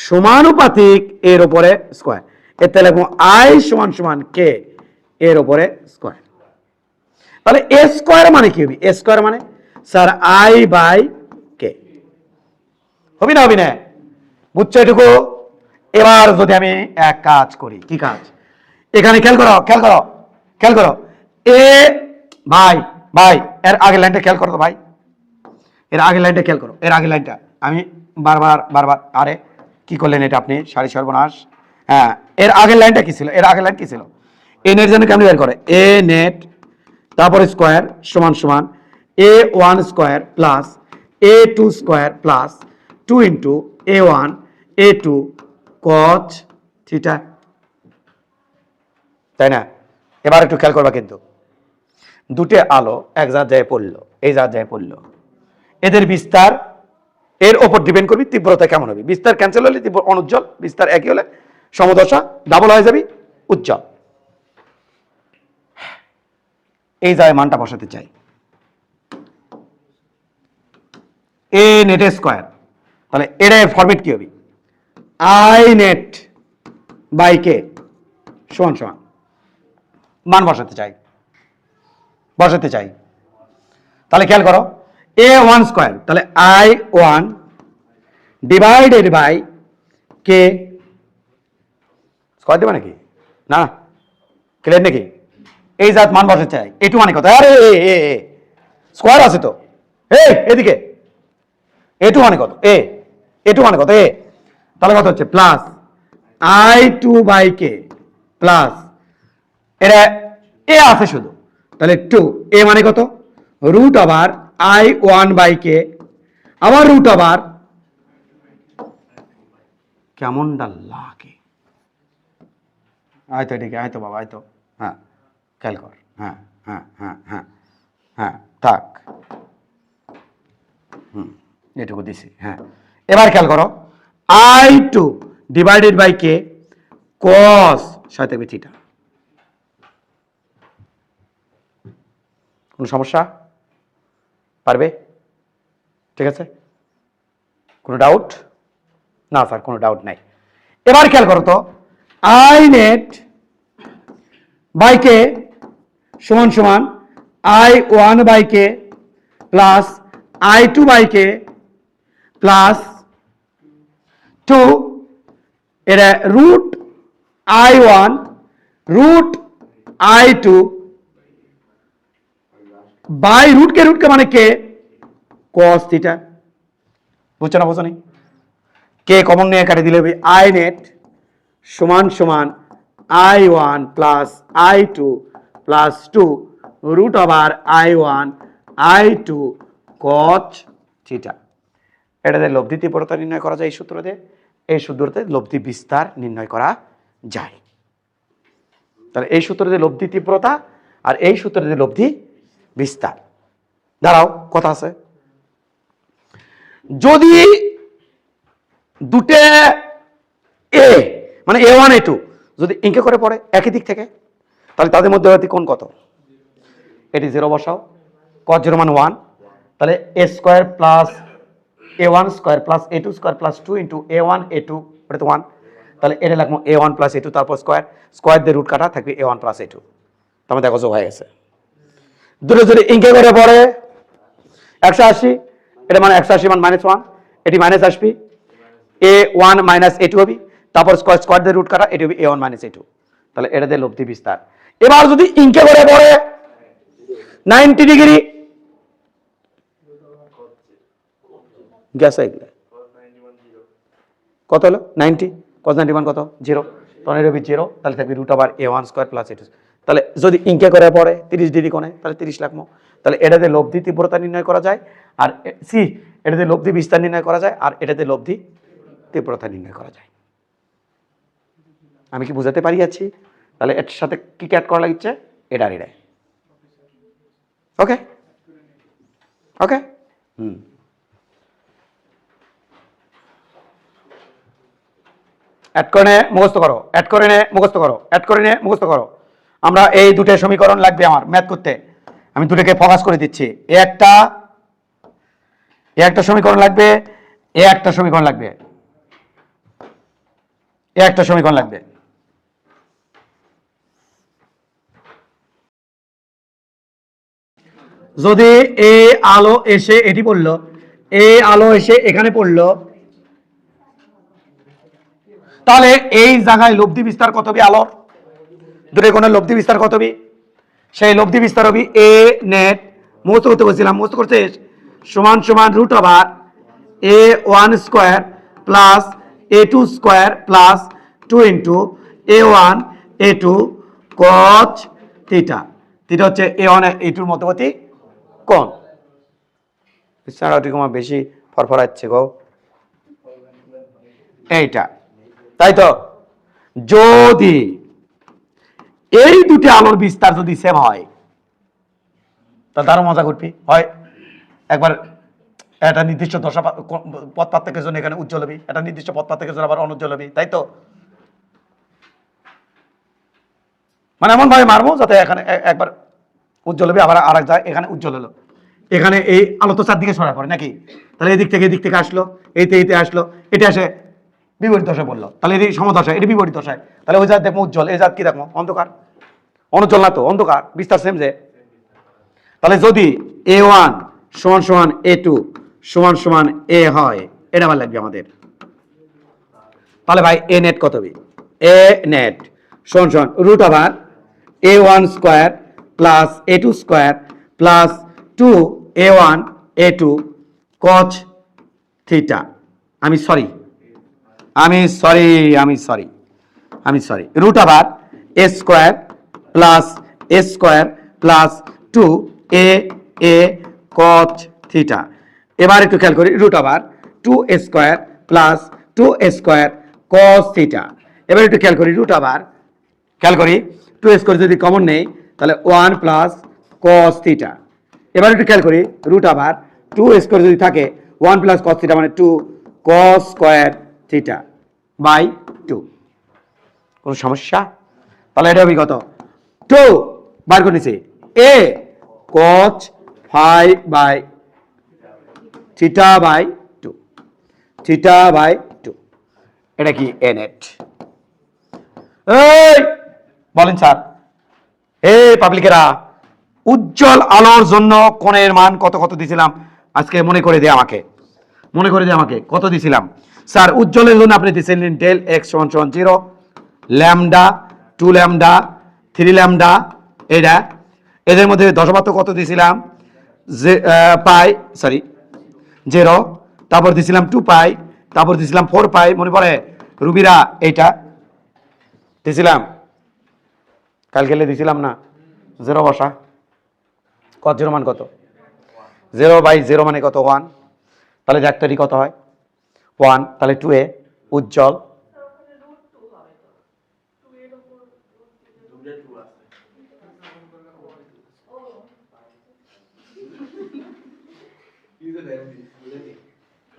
সমানুপাতিক এর উপরে স্কোয়ার, এর তাহলে আই সমান সমান কে এর উপরে স্কোয়ার। তাহলে এ স্কোয়ার মানে কি হবে, এ স্কোয়ার মানে স্যার আই বাই কে, হবি না হবি না, বুঝছো এটুকু। এবার যদি আমি এক কাজ করি, কি কাজ, এখানে খেয়াল করো, খেয়াল করো, খেয়াল করো, এ ভাই ভাই এর আগের লাইনটা খেয়াল করো তো ভাই, এর আগের লাইনটা খেয়াল করো, এর আগের লাইনটা আমি বারবার বারবার, আরে কি করলেন এটা আপনি, সারি সর্বনাশ। হ্যাঁ এর আগের লাইনটা কি ছিল, এর আগের লাইন কি ছিল, এ নেট জন্য কেমন বের করে, এ নেট তারপরে স্কোয়ার সমান সমান A one square plus A two square plus two into A one A two cos theta, তাই না? এবার একটু খেয়াল করবা কিন্তু, দুটো আলো এক জায়গায় পড়লো, এই জায়গায় পড়লো, এদের বিস্তার এর ওপর ডিপেন্ড করবি তীব্রতা কেমন হবে, বিস্তার ক্যান্সেল হলে তীব্র অনুজ্জ্বল, বিস্তার একই হলে সমদশা ডাবল হয়ে যাবি উজ্জ্বল। এই জায়গায় মানটা বসাতে চাই, এ নেট স্কোয়ার, তাহলে এর ফরম্যাট কি হবে, আই নেট বাই কে সমান সমান মান বসাতে চাই, বসাতে চাই, তাহলে খেয়াল করো এ ওয়ান স্কোয়ার, তাহলে I one divided by k square দেবে নাকি, না ক্লিয়ার নাকি, এই জাত মান বসাতে চাই, এটু মানে কত, আরে এ স্কোয়ার আছে তো, এদিকে এটু মানে কত, এটু মানে কত এ, তাহলে কত হচ্ছে plus I two by K plus এটা এ আছে শুধু, তাহলে টু এ মানে কত root over I one by K, আবার রুট ওভার, কেমনটা লাগে, আয় তো এদিকে, আয় তো বাবা আয় তো, হ্যাঁ খেয়াল কর, হ্যাঁ হ্যাঁ হ্যাঁ হ্যাঁ হ্যাঁ থাক, এটুকু দিছি, হ্যাঁ। এবার খেয়াল করো, I2 ডিভাইডেড বাই কে কস সাথে থাকবে থিটা। কোনো সমস্যা? পারবে? ঠিক আছে, কোনো ডাউট? না স্যার, কোনো ডাউট নাই। এবার খেয়াল করো তো, আই নেট বাই কে সমান সমান I1 by K plus I2 by K plus 2 এটা root I1 root I2 by রুটকে মানে কে cos থিটা। বুঝছো না বুঝো নি? কে কমন নিয়ে কাটে দিলে হবে আই নেট সমান সমান I1 plus I2 plus 2 root over I1 I2 cos theta. এটাতে লব্ধি তীব্রতা নির্ণয় করা যায় এই সূত্র দিয়ে। এই সূত্রতে লব্ধি বিস্তার নির্ণয় করা যায়। তাহলে এই সূত্র দিয়ে লব্ধি তীব্রতা আর এই সূত্র দিয়ে লব্ধি বিস্তার। দাঁড়াও, কথা আছে। যদি দুটো এ মানে A1 A2 যদি ইনকে করে পড়ে একই দিক থেকে, তাহলে তাদের মধ্যবর্তী কোণ কত? এটি 0 বসাও, cos 0 মান 1, তাহলে a square plus A1 square plus A2 square plus 2 into A1 A2, এটা তো 1, তাহলে এটা লিখবো A1 প্লাস A2 তারপর স্কয়ার, স্কয়ার দিয়ে রুট কাটা থাকবে A1 প্লাস A2। তাহলে দেখো যোগ হয়ে গেছে। দুটো যদি ইনকে করে পড়ে 180, এটা মানে 180 মান -1, এটি মাইনাস আসবে A1 মাইনাস A2 হবে, তারপর স্কয়ার দিয়ে রুট কাটা, এটি হবে A1 মাইনাস A2। তাহলে এটা দিয়ে লব্ধি বিস্তার। এবার যদি ইনকে করে পড়ে 90 ডিগ্রি গ্যাস এগুলো কত হলো 90, cos 91 কত 0, তখন এটা হবে 0, তাহলে থাকবে root over A1 square plus A2। তাহলে যদি ইনকে করে পড়ে 30 ডিগ্রি কোণে, তাহলে 30 লিখবো। তাহলে এটাতে লব্ধি তীব্রতা নির্ণয় করা যায়, আর সি এটাতে লব্ধি বিস্তার নির্ণয় করা যায়, আর এটাতে লব্ধি তীব্রতা নির্ণয় করা যায়। আমি কি বুঝাতে পারি যাচ্ছি? তাহলে এর সাথে কি অ্যাড করা লাগছে? এটা আর এটা। ওকে ওকে অ্যাড করে মুখস্থ করো, অ্যাড করে নে মুখস্থ করো, অ্যাড করে নে মুখস্থ করো। আমরা এই দুটো সমীকরণ লাগবে আমার ম্যাথ করতে, আমি দুটোকে ফোকাস করে দিচ্ছি। এ একটা সমীকরণ লাগবে, এ একটা সমীকরণ লাগবে, এ একটা সমীকরণ লাগবে। যদি এই আলো এসে এটি পড়লো, এই আলো এসে এখানে পড়লো, তাহলে এই জায়গায় লব্ধি বিস্তার কত হবে? আলোর দুটো কোণের লব্ধি বিস্তার কত হবে? সেই লব্ধি বিস্তার হবে এ নেট, মুখস্থ করতে বলছিলাম, মুখস্থ করতে সমান সমান root over A1 square plus A2 square plus 2 into A1 A2 cos theta. Theta হচ্ছে A1 A2 মধ্যবর্তী কোণ। বেশি ফরফরাচ্ছে গো এইটা, তাই তো? যদি এই দুটি আলোর বিস্তার যদি সেম হয়, তাহলে তারও মজা করবি হয়। একবার একটা নির্দিষ্ট দশা পথ পার্থক্যের জন্য এখানে উজ্জ্বল হবে, একটা নির্দিষ্ট পথ পার্থক্যের জন্য আবার অনুজ্জ্বল হবে, তাই তো? মানে এমন ভাবে মারবো যাতে এখানে একবার উজ্জ্বল হবে, আবার আর এক যায় এখানে উজ্জ্বল হলো, এখানে এই আলো তো চারদিকে ছড়া পড়ে নাকি? তাহলে এদিক থেকে আসলো, এইতে আসলো, এটা আসে বিপরীত দশায় পড়লো, তাহলে এটি সমদশায়, এটি বিপরীত দশায়, তাহলে ওই জাত দেখবো উজ্জ্বল, এই জাত কি দেখবো অন্ধকার। অনুজ্জ্বল না তো, অন্ধকার, বিস্তার সেম যে। তাহলে যদি A1 সমান সমান A2 সমান সমান A হয়, এটা আবার লাগবে আমাদের। তাহলে ভাই এ নেট কত হবে? এ নেট সমান সমান root over A1 square plus A2 square plus 2 A1 A2 cos theta. আমি sorry root over A square plus A square plus 2 A cos theta. এবার একটু খেয়াল করি, root over 2A square plus 2A square cos theta. এবার একটু খেয়াল করি, root over খেয়াল করি 2A স্কয়ার যদি কমন নেই তাহলে 1 প্লাস cos থিটা। এবার একটু খেয়াল করি, রুট ওভার 2A স্কয়ার যদি থাকে 1 প্লাস কস থিটা মানে 2 কস স্কয়ার থিটা বাই 2। কোনো সমস্যা? তাহলে এটা হবে কত? 2 বার করে নিছি a cos 5 by theta by 2, theta by 2। এটা কি a নেট? এই বলেন স্যার, পাবলিকেরা, উজ্জ্বল আলোর জন্য কোণের মান কত কত দিছিলাম আজকে মনে করে দে আমাকে, মনে করে দে আমাকে কত দিছিলাম স্যার? উজ্জ্বলের জন্য আপনি দিছিলেন ডেল x সমান 0, ল্যামডা 2 ল্যামডা 3 ল্যামডা, এটা এদের মধ্যে দশমাত্র কত দিছিলাম? পাই, সরি 0, তারপর দিছিলাম 2 পাই, তারপর দিছিলাম 4 পাই, মনে পড়ে রুবিরা? এইটা দিছিলাম কালকে দিছিলাম না? 0 বসা, কত 0 মান কত? 0/0 মানে কত? 1। তাহলে দেখ তৈরি কত হয়? 1। তাহলে 2a উজ্জ্বল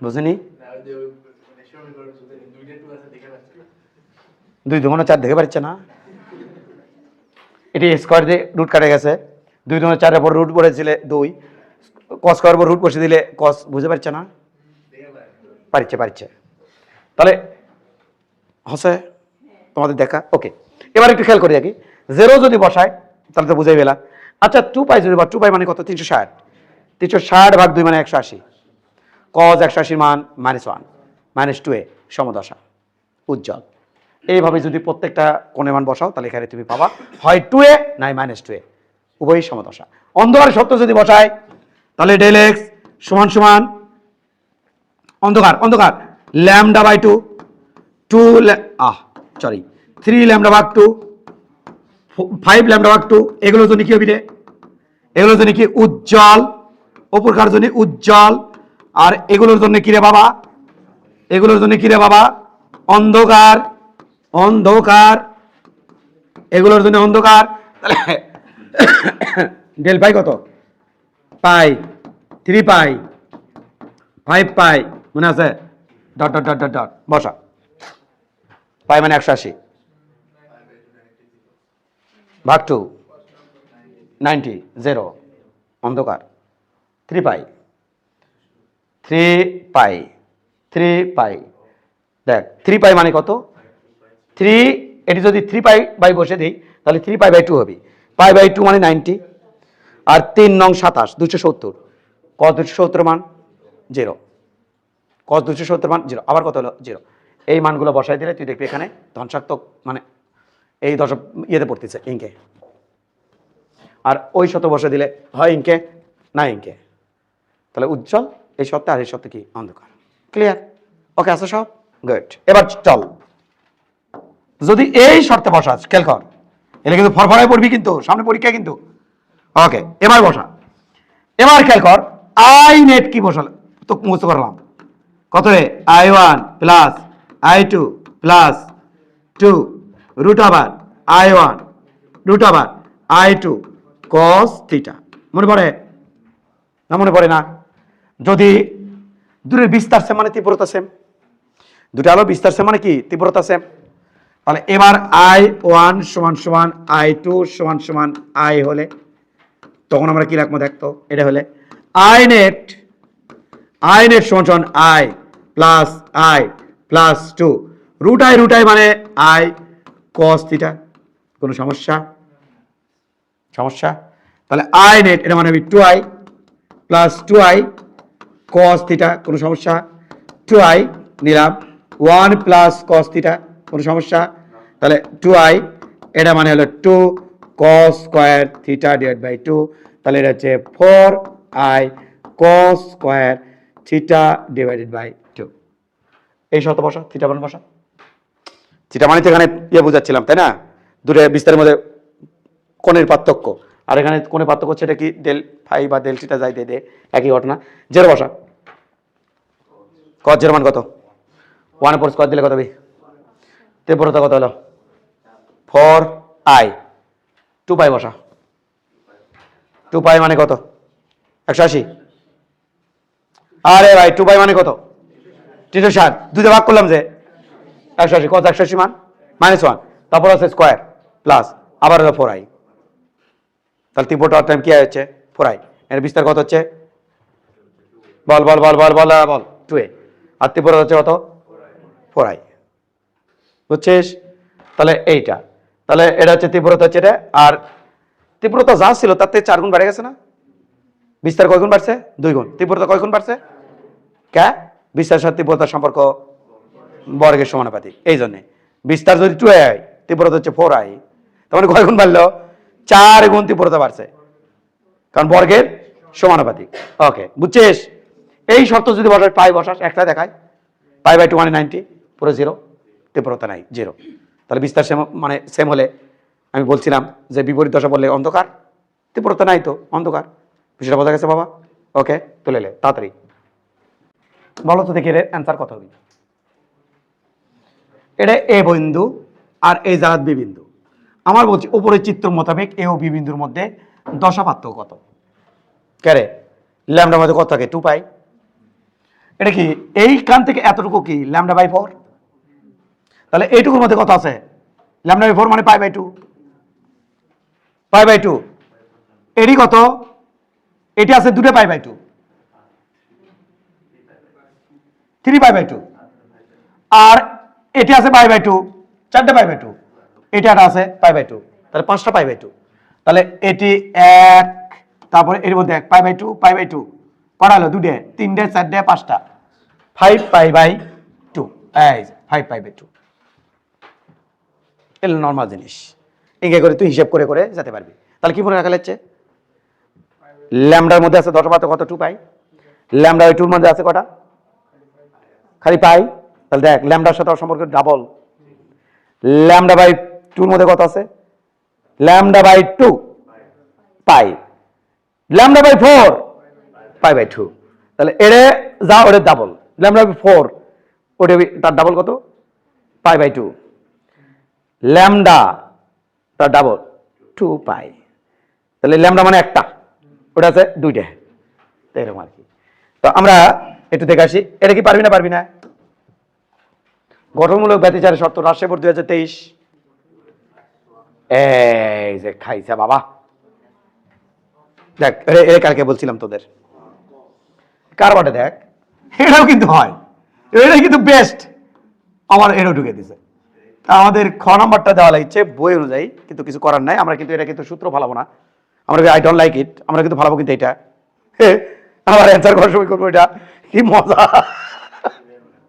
বুঝিনি? 2 2 4 দেখে পাচ্ছে না? এটি স্কোয়ার দিয়ে রুট কাটে গেছে, 2 2 4 পর রুট পড়েছিলে 2, কস স্কোয়ার পর রুট বসে দিলে কস, বুঝতে পারছে না? পারছে পারছে। তাহলে হসে তোমাদের দেখা ওকে। এবার একটু খেয়াল করি আর কি, 0 যদি বসায় তাহলে তো বুঝাই পেলা। আচ্ছা 2 পাই যদি, বা 2 পাই মানে কত? 360, 360 ভাগ 2 মানে 180, কজ 180 মান -1 -2a সমদশা উজ্জ্বল। এইভাবে যদি প্রত্যেকটা কোণের মান বসাও তাহলে এখানে তুমি পাবা হয় 2a নাই -2a, উভয়ই সমদশা। অন্ধকার সত্য যদি বসায় তাহলে ডেল x সমান সমান অন্ধকার অন্ধকার ল্যামডা বাই 2, 3 ল্যামডা ভাগ 2, 5 ল্যামডা ভাগ 2, এগুলোর জন্য কি হবে রে? এগুলোর জন্য কি? উজ্জ্বল। অপরকার জন্য উজ্জ্বল। আর এগুলোর জন্য কি রে বাবা? এগুলোর জন্য কি রে বাবা? অন্ধকার। অন্ধকার, এগুলোর জন্য অন্ধকার। তাহলে ডেল পাই কত? পাই 3 পাই 5 পাই, মনে আছে? Dot dot dot dot dot বসা। পাই মানে 180 ভাগ 2 90 0 অন্ধকার 3 পাই 3 পাই 3 পাই। দেখ 3 পাই মানে কত? 3, এটি যদি 3 পাই বাই বসে দিই তাহলে 3 পাই বাই 2 হবে। পাই বাই 2 মানে 90, আর 3 নং 27 270, কত 270 মান 0, কত 270 মান 0। আবার কত হলো? 0। এই মানগুলো বসাই দিলে তুই দেখবি এখানে ধনসাত্মক মানে এই দশক ইয়েতে পড়তেছে ইঙ্কে, আর ওই শত বসে দিলে হয় ইঙ্কে না ইঙ্কে। তাহলে উজ্জ্বল এই সত্যে, আর এই সত্যে কি? অন্ধকার। ক্লিয়ার? ওকে আছে সব? গুড। এবার চল, যদি এই শর্তে বসাস, খেয়াল কর, এটা কিন্তু ফরফরায় পড়বি কিন্তু, সামনে পরীক্ষা কিন্তু। ওকে এবার বসা, এবার খেয়াল কর আই নেট কি বসাল তো মুক্ত করলাম কত রে? I1 plus I2 plus 2 root over I1 root over I2 cos theta. মনে পড়ে না? মনে পড়ে না? যদি দূরের বিস্তার সেম মানে তীব্রতা সেম, দুটো আলো বিস্তার সেম মানে কি? তীব্রতা সেম। তাহলে এবার I1 সমান সমান I2 সমান সমান I হলে তখন আমরা কি রাখবো? দেখতো এটা হলে I নেট সমান সমান I প্লাস 2 রুট আই মানে I cos থিটা। কোনো সমস্যা? সমস্যা? তাহলে I নেট এটা মানে 2I plus 2I cos theta. কোনো সমস্যা? 2I নিলাম 1 প্লাস cos থিটা। কোনো সমস্যা? তাহলে 2I এটা মানে হলো 2 cos square theta divide by 2। তাহলে এটা হচ্ছে 4I cos square theta divided by 2। এই শত বসা, থিটা মান বসা। থিটা মানে তো এখানে ইয়ে বোঝাচ্ছিলাম তাই না? দুটো বিস্তারের মধ্যে কোণের পার্থক্য, আর এখানে কোণের পার্থক্য হচ্ছে এটা কি? ডেল ফাই বা ডেল থিটা যাই দে একই ঘটনা। 0 বসা, cos 0 মান কত? 1 উপর স্কয়ার দিলে কত হবে? তীব্রতা কত হলো? 4I 2 পাই বসা, 2 পাই মানে কত? 180 আরে ভাই 2 পাই মানে কত? 360 দুইটা ভাগ করলাম যে 180 কত 180 মান -1 তারপর আছে স্কয়ার প্লাস আবার হলো 4i তাহলে ত্রিপুরাটার টাইম কি হচ্ছে 4i এর বিস্তার কত হচ্ছে বল বল বল বল বল বল 2a আর ত্রিপুরা হচ্ছে কত 4i বুঝছিস তাহলে এইটা তাহলে এটা হচ্ছে ত্রিপুরতা হচ্ছে এটা আর ত্রিপুরতা যা ছিল তার থেকে 4 গুণ বেড়ে গেছে না বিস্তার কয় গুণ বাড়ছে 2 গুণ ত্রিপুরতা কয় গুণ বাড়ছে কে বিস্তার সাথে ত্রিপুরতার সম্পর্ক বর্গের সমানুপাতিক এই জন্য বিস্তার যদি 2i ত্রিপুরতা হচ্ছে 4i তাহলে কয় গুণ বাড়লো 4 গুণ ত্রিপুরতা বাড়ছে কারণ বর্গের সমানুপাতিক ওকে বুঝছিস এই শর্ত যদি বসাস পাই বসাস একটা দেখায় পাই বাই 2 মানে 90 পুরো 0 ত্রিপুরতা নাই 0 তাহলে বিস্তার মানে সেম হলে আমি বলছিলাম যে বিপরীত দশা বললে অন্ধকার ত্রিপুরতা নাই তো অন্ধকার বিষয়টা বোঝা গেছে বাবা ওকে তুলে লে তাড়াতাড়ি বলো তো দেখি এর অ্যান্সার কত হবে এটা এ বিন্দু আর এই জায়গা বি বিন্দু আমার বলছি উপরের চিত্র মোতাবেক এ ও বি বিন্দুর মধ্যে দশা পার্থক্য কত কেরে ল্যামডার মধ্যে কত থাকে 2 পাই এটা কি এইখান থেকে এতটুকু কি ল্যামডা বাই 4 তাহলে এইটুকুর মধ্যে কত আছে ল্যামডা বাই 4 মানে পাই বাই 2 পাই বাই 2 এরই কত এটি আছে 2 পাই বাই 2 3 পাই বাই 2 আর এটি আছে পাই বাই 2 4 পাই বাই 2 এটা আছে পাই বাই 2 তাহলে 5টা পাই বাই 2 তাহলে এটি 1 তারপরে এর মধ্যে 1 পাই বাই 2 কটা হলো 2 3 4 5টা 5 পাই বাই 2 এই 5 পাই বাই 2 এগুলো নরমাল জিনিস ইঙ্গে করে তুই হিসাব করে করে যেতে পারবি তাহলে কি মনে রাখা যাচ্ছে ল্যামডার মধ্যে আছে 10 পাতে কত 2 পাই ল্যামডা বাই 2 এর মধ্যে আছে কটা খালি পাই তাহলে দেখ ল্যামডার সাথে সম্পর্ক ডাবল ল্যামডা বাই 2 এর মধ্যে কত আছে lambda by 2 pi lambda by 4 pi by 2 তাহলে এর যা ওর ডাবল ল্যামডা বাই 4 ওটা তার ডাবল কত পাই বাই 2 ল্যামডা তার ডাবল 2 পাই তাহলে ল্যামডা মানে একটা ওটা আছে 2টা তো এরকম আর কি তো আমরা একটু দেখে আসি এটা কি পারবি না গঠনমূলক ব্যতিচারের শর্ত রাজশাহী বোর্ড 2023 এই যে খাইছে বাবা দেখ এর কালকে বলছিলাম তোদের কারবাটে দেখ এটাও কিন্তু হয় এটাই কিন্তু বেস্ট আমার এরও ঢুকে দিছে আমাদের খ নাম্বারটা দেওয়া লাগছে বই অনুযায়ী কিন্তু কিছু করার নাই আমরা কিন্তু এটা কিন্তু সূত্র ফালাবো না আমরা আই ডোন্ট লাইক ইট আমরা কিন্তু ফালাবো কিন্তু এটা আমার অ্যান্সার করার সময় করবো এটা কি মজা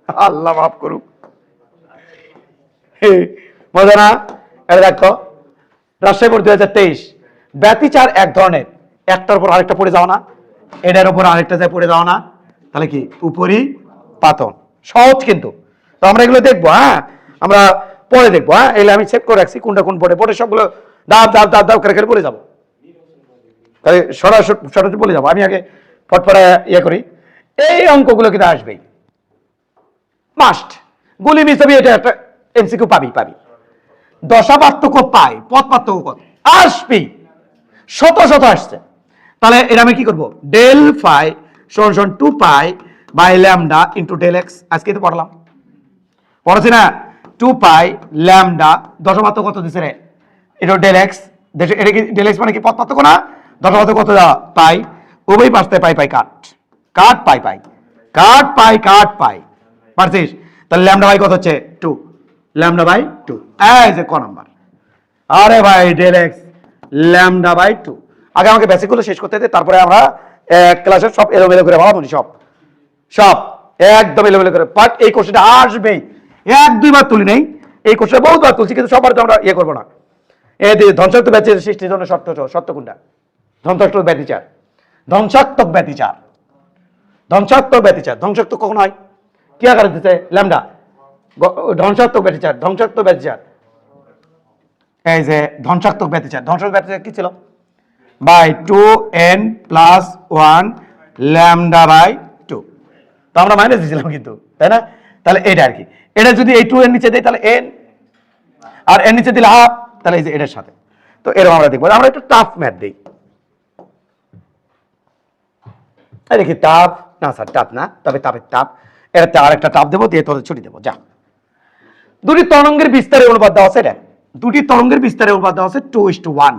আল্লাহ মাফ করুক মজা না এটা দেখো রাজশাহী বোর্ড 2023 ব্যতিচার এক ধরনের একটার উপর আরেকটা পড়ে যাও না এটার উপর আরেকটা যায় পড়ে যাও না তাহলে কি উপরি পাতন সহজ কিন্তু তো আমরা এগুলো দেখবো হ্যাঁ আমরা পরে দেখবো হ্যাঁ এগুলো আমি চেক করে রাখছি কোনটা কোন পড়ে সবগুলো দাব দাব দাব দাব করে পড়ে যাবো তাহলে সরাসরি বলে যাবো আমি আগে ফটফটা ইয়ে করি এই অঙ্কগুলো কিন্তু আসবেই মাস্ট গুলি মিসাবি এটা একটা এমসিকিউ পাবি দশা পার্থক্য পাই পথ পার্থক্য কত আসবেই শত আসছে তাহলে এটা আমি কি করবো ডেল ফাই সমান 2 pi by lambda into del x আজকে তো পড়াছি না 2 পাই ল্যামডা দশা পার্থক্য কত দিছে রে এটা ডেল এক্স এটা কি ডেল এক্স মানে কি পথ পার্থক্য না দশা পার্থক্য কত দেওয়া পাই উভয় পাশে পাই কাট পাই পারছিস তাহলে ল্যামডা বাই কত হচ্ছে 2 ল্যামডা বাই 2 এই যে ক নাম্বার আরে ভাই ডেল এক্স ল্যামডা বাই 2 আগে আমাকে বেসিকগুলো শেষ করতে দে তারপরে আমরা ক্লাসের সব এলোমেলো করে ভাবা বলি সব একদম এলোমেলো করে বাট এই কোশ্চেনটা আসবেই 1-2 বার তুলি নেই এই কোশ্চেন বহুতবার তুলছি কিন্তু সবার তো আমরা ইয়ে করবো না এই ধ্বংসাত্মক ব্যতিচার সৃষ্টির জন্য শর্ত কোনটা ধ্বংসাত্মক ব্যতিচার কখন হয় কি আকারে দিতে ল্যামডা ধ্বংসাত্মক ব্যতিচার এই যে ধ্বংসাত্মক ব্যতিচার কি ছিল বাই 2n + 1 ল্যামডা বাই 2 তো আমরা মাইনাস দিয়েছিলাম কিন্তু তাই না তাহলে এটা আর কি এটা যদি এই 2n নিচে দেই তাহলে n আর n নিচে দিলে হাফ তাহলে এই যে এটার সাথে তো এরকম আমরা দেখবো আমরা একটু টাফ ম্যাথ দিই দেখি টাফ না স্যার তাপ না, তবে তাপের তাপ, এটাতে আরেকটা তাপ দেবো, দিয়ে তোদের ছুটি দেবো। যা, দুটি তরঙ্গের বিস্তারের অনুপাত দেওয়া আছে, এটা দুটি তরঙ্গের বিস্তারের অনুপাত দেওয়া আছে 2:1।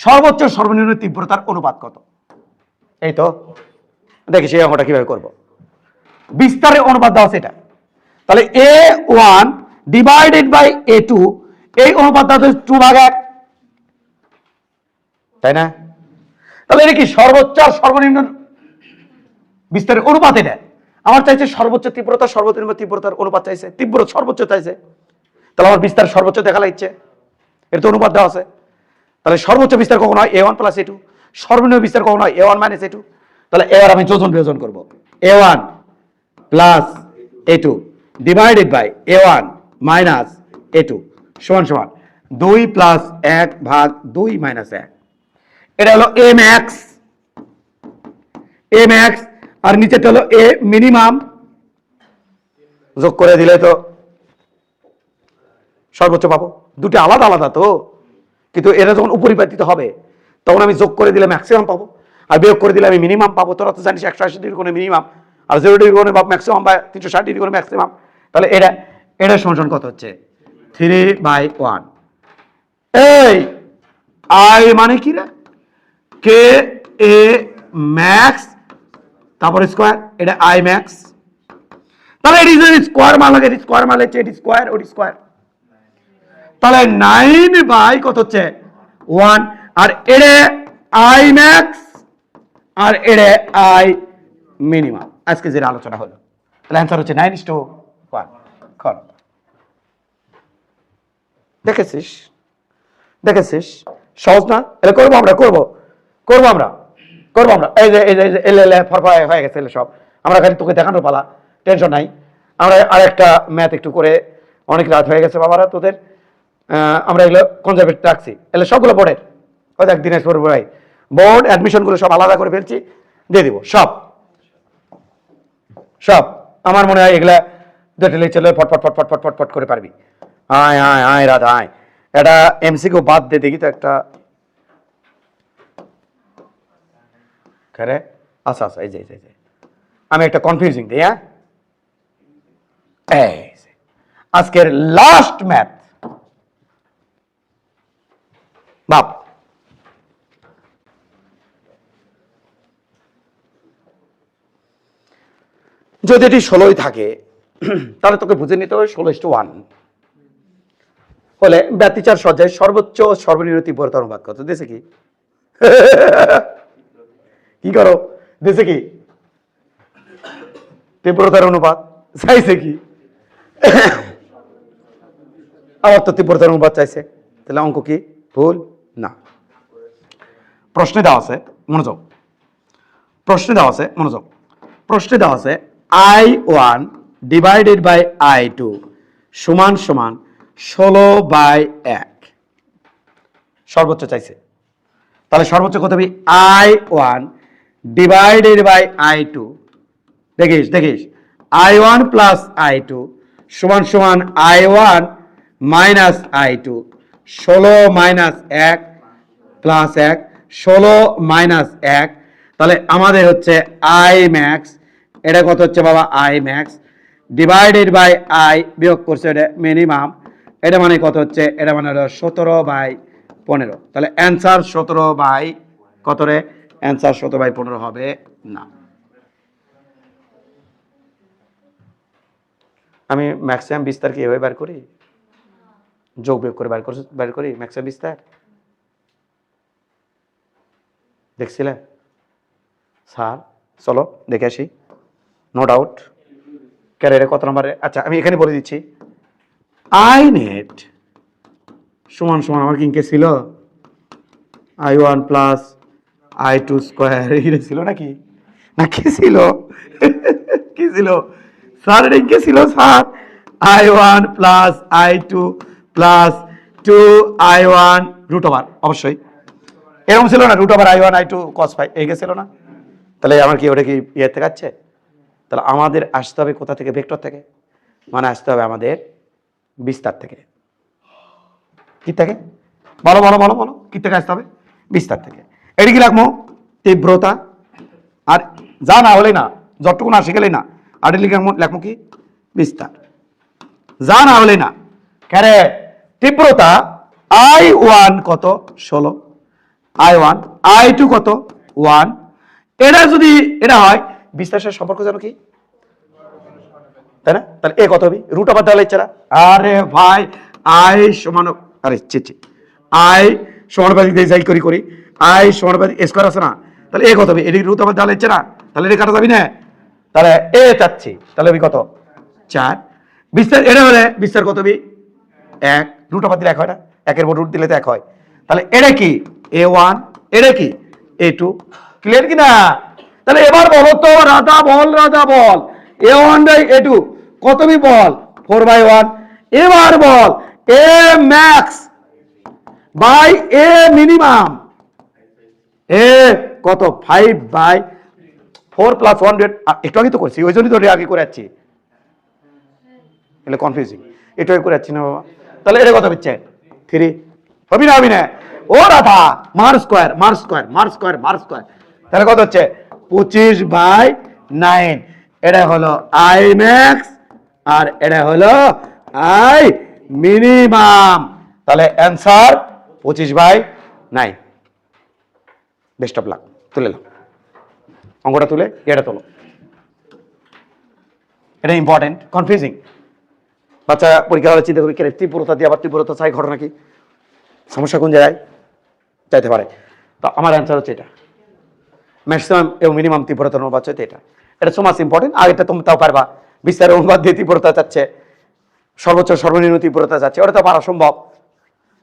সর্বোচ্চ সর্বনিম্ন তীব্রতার অনুপাত কত? এই তো দেখি সেই অঙ্কটা কিভাবে করব। বিস্তারের অনুপাত দেওয়া আছে এটা, তাহলে A1 ডিভাইডেড বাই A2, এই অনুপাত দেওয়া আছে 2/1, তাই না? তাহলে এটা কি সর্বোচ্চ আর সর্বনিম্ন বিস্তারের অনুপাত? এটা আমার চাইছে সর্বোচ্চ তীব্রতা সর্বনিম্ন তীব্রতার অনুপাত চাইছে, তীব্র সর্বোচ্চ চাইছে, তাহলে আমার বিস্তার সর্বোচ্চ দেখা লাগছে, এর তো অনুপাত দেওয়া আছে। তাহলে সর্বোচ্চ বিস্তার কখন হয়? A1 plus A2। সর্বনিম্ন বিস্তার কখন হয়? A1 minus A2। তাহলে এবার আমি যোজন বিয়োজন করব, A1 plus A2 divided by A1 minus A2 সমান সমান 2 প্লাস 1 ভাগ 2 মাইনাস 1। এটা হলো A ম্যাক্স, A ম্যাক্স, আর নিচেটা হলো A মিনিমাম, যোগ করে দিলে তো সর্বোচ্চ পাবো। দুটো আলাদা আলাদা তো, কিন্তু এরা যখন উপরিপাতিত হবে তখন আমি যোগ করে দিলে ম্যাক্সিমাম পাবো, আর বিয়োগ করে দিলে আমি মিনিমাম পাবো। তোরা তো জানিস 180 ডিগ্রি কোণে মিনিমাম, আর 0 ডিগ্রি কোণে ম্যাক্সিমাম, বা 360 ডিগ্রি কোণে ম্যাক্সিমাম। তাহলে এটা এটা সমান কত হচ্ছে? 3/1। এই আই মানে কি রে? কে এ ম্যাক্স, তারপর স্কোয়ার, এটা আই ম্যাক্স। তাহলে এটি স্কোয়ার মান লাগে, স্কোয়ার মান হচ্ছে এটি স্কোয়ার, ওটি স্কোয়ার। তাহলে 9 বাই কত হচ্ছে? 1। আর এরে আই ম্যাক্স আর এরে আই মিনিমাম, আজকে যে আলোচনা হলো। তাহলে অ্যান্সার হচ্ছে 9:1। কর, দেখেছিস দেখেছিস সহজ না? এটা করবো আমরা, করবো আমরা এই যে এলে ফরফা হয়ে গেছে সব, আমরা খালি তোকে দেখানোর পালা, টেনশন নাই। আমরা আরেকটা ম্যাথ একটু করে, অনেক রাত হয়ে গেছে বাবারা তোদের, আমরা এগুলো কনজারভেট রাখছি, এগুলো সবগুলো বোর্ডের, ওই দেখ দিনাজপুর ভাই বোর্ড অ্যাডমিশনগুলো সব আলাদা করে ফেলছি, দিয়ে দিব সব সব। আমার মনে হয় এগুলা দুটো লেকচারে ফটফট ফটফট ফটফট ফট করে পারবি। আয় আয় আয় রাধা আয়, এটা এমসিকিউ বাদ দে দেখি তো একটা। আচ্ছা আচ্ছা, এই যে আমি একটা কনফিউজিং দিই। হ্যাঁ, আজকের লাস্ট ম্যাথ বাপ, যদি এটি 16 থাকে তাহলে তোকে বুঝে নিতে হবে 16:1 হলে ব্যতিচার সজ্জায় সর্বোচ্চ সর্বনিম্ন তীব্রতা অনুপাত কত? দেশে কি কি করো? দেশে কি তীব্রতার অনুপাত চাইছে কি? আবার তো তীব্রতার অনুপাত চাইছে, তাহলে অঙ্ক কি ভুল না? প্রশ্নে দেওয়া আছে মনোযোগ, প্রশ্নে দেওয়া আছে মনোযোগ, প্রশ্নে দেওয়া আছে I1 ডিভাইডেড বাই I2 সমান সমান 16/1। সর্বোচ্চ চাইছে, তাহলে সর্বোচ্চ কত হবে? I1 ডিভাইডেড বাই I2, দেখিস দেখিস I1 প্লাস I2 সমান সমান I1 minus I2, 16 minus 1 plus 1, 16 minus 1। তাহলে আমাদের হচ্ছে I ম্যাক্স, এটা কত হচ্ছে বাবা? I max divided by I বিয়োগ করছে এটা মিনিমাম, এটা মানে কত হচ্ছে? এটা মানে হলো 17/15। তাহলে অ্যান্সার 17 বাই কত রে? অ্যান্সার 17/15 হবে না। আমি ম্যাক্সিমাম বিস্তার কি এভাবে বার করি, যোগ বিয়োগ করে বার করি ম্যাক্সিমাম বিস্তার, দেখছিলে স্যার? চলো দেখে আসি, নো ডাউট। ক্যারিয়ারে কত নম্বরে? আচ্ছা আমি এখানে বলে দিচ্ছি, আই নেট সমান সমান আমার কি ছিল I1 প্লাস I2 স্কোয়ার, এটা ছিল নাকি? না কি ছিল? কি ছিল স্যার? এটা কি ছিল sir? I1 plus I2 plus 2I1 root over, অবশ্যই এরকম ছিল না? Root over I1 I2 cos phi এই গেছিল না? তাহলে আমার কি ওটা কি ইয়ে থেকে আসছে? তাহলে আমাদের আসতে হবে কোথা থেকে? ভেক্টর থেকে, মানে আসতে হবে আমাদের বিস্তার থেকে। কি থেকে? বলো বলো বলো বলো, কি থেকে আসতে হবে? বিস্তার থেকে। এটি কি রাখবো? তীব্রতা, আর যা না হলে না, যতটুকু না শিখেলে না। আর লেখবো কি বিস্তার, যা না হলে না। ক্যারে তীব্রতা I1 কত 16, I1 I2 কত 1। এটা যদি এটা হয় বিস্তারের সাথে সম্পর্ক জানো কি, তাই না? তাহলে এ কত হবে রুট আবার দেওয়া ইচ্ছা। আরে ভাই আই সমান, আরে চেচে আই সমানুপাতিক দিয়ে যাই করি আই সমানুপাতিক স্কোয়ার আছে না, তাহলে এ কত হবে, এদিকে রুট আবার দেওয়া ইচ্ছে না, তাহলে এটা কাটা যাবি না, তাহলে এ চাচ্ছি, তাহলে আমি কত 4। বিস্তার এটা হলে বিস্তার কত হবে 1, রুট আবার দিলে 1 হয় না, 1-এর উপর রুট দিলে তো 1 হয়। তাহলে এটা কি A1, এটা কি A2, ক্লিয়ার কি না? তাহলে এবার বলো তো রাধা বল A1 বাই A2 কত বি বল 4/1। এবার বল A max by A minimum, এ কত 5/4 প্লাস 100। একটু আগে তো করছি, ওই জন্যই তো আগে করে যাচ্ছি, এলে কনফিউজিং, একটু আগে করে যাচ্ছি না বাবা। তাহলে এটা কত হচ্ছে 3 হবি না ও রাধা মার স্কোয়ার, তাহলে কত হচ্ছে 25/9। এটা হলো আই ম্যাক্স আর এটা হলো আই মিনিমাম। তাহলে অ্যান্সার 25/9। বেস্ট অফ লাক, তুলে নাও অঙ্কটা, তুলে এটা তোলো। এটা ইম্পর্টেন্ট, কনফিউজিং। বাচ্চা পরীক্ষা হলে চিন্তা করি তীব্রতা দিয়ে আবার তীব্রতা চাই, ঘটনা কি, সমস্যা কোন জায়গায় চাইতে পারে। তো আমার অ্যান্সার হচ্ছে এটা, ম্যাক্সিমাম এবং মিনিমাম তীব্রতার অনুপাত হচ্ছে এটা। এটা সো মাচ ইম্পর্টেন্ট। আর এটা তুমি তাও পারবা, বিস্তারের অনুপাত দিয়ে তীব্রতা চাচ্ছে, সর্বোচ্চ সর্বনিম্ন তীব্রতা চাচ্ছে, ওটা তো পারা সম্ভব।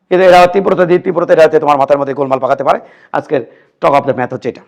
কিন্তু এরা তীব্রতা দিয়ে এটা তোমার মাথার মধ্যে গোলমাল পাকাতে পারে। আজকের টক অফ দ্য ম্যাথ হচ্ছে এটা।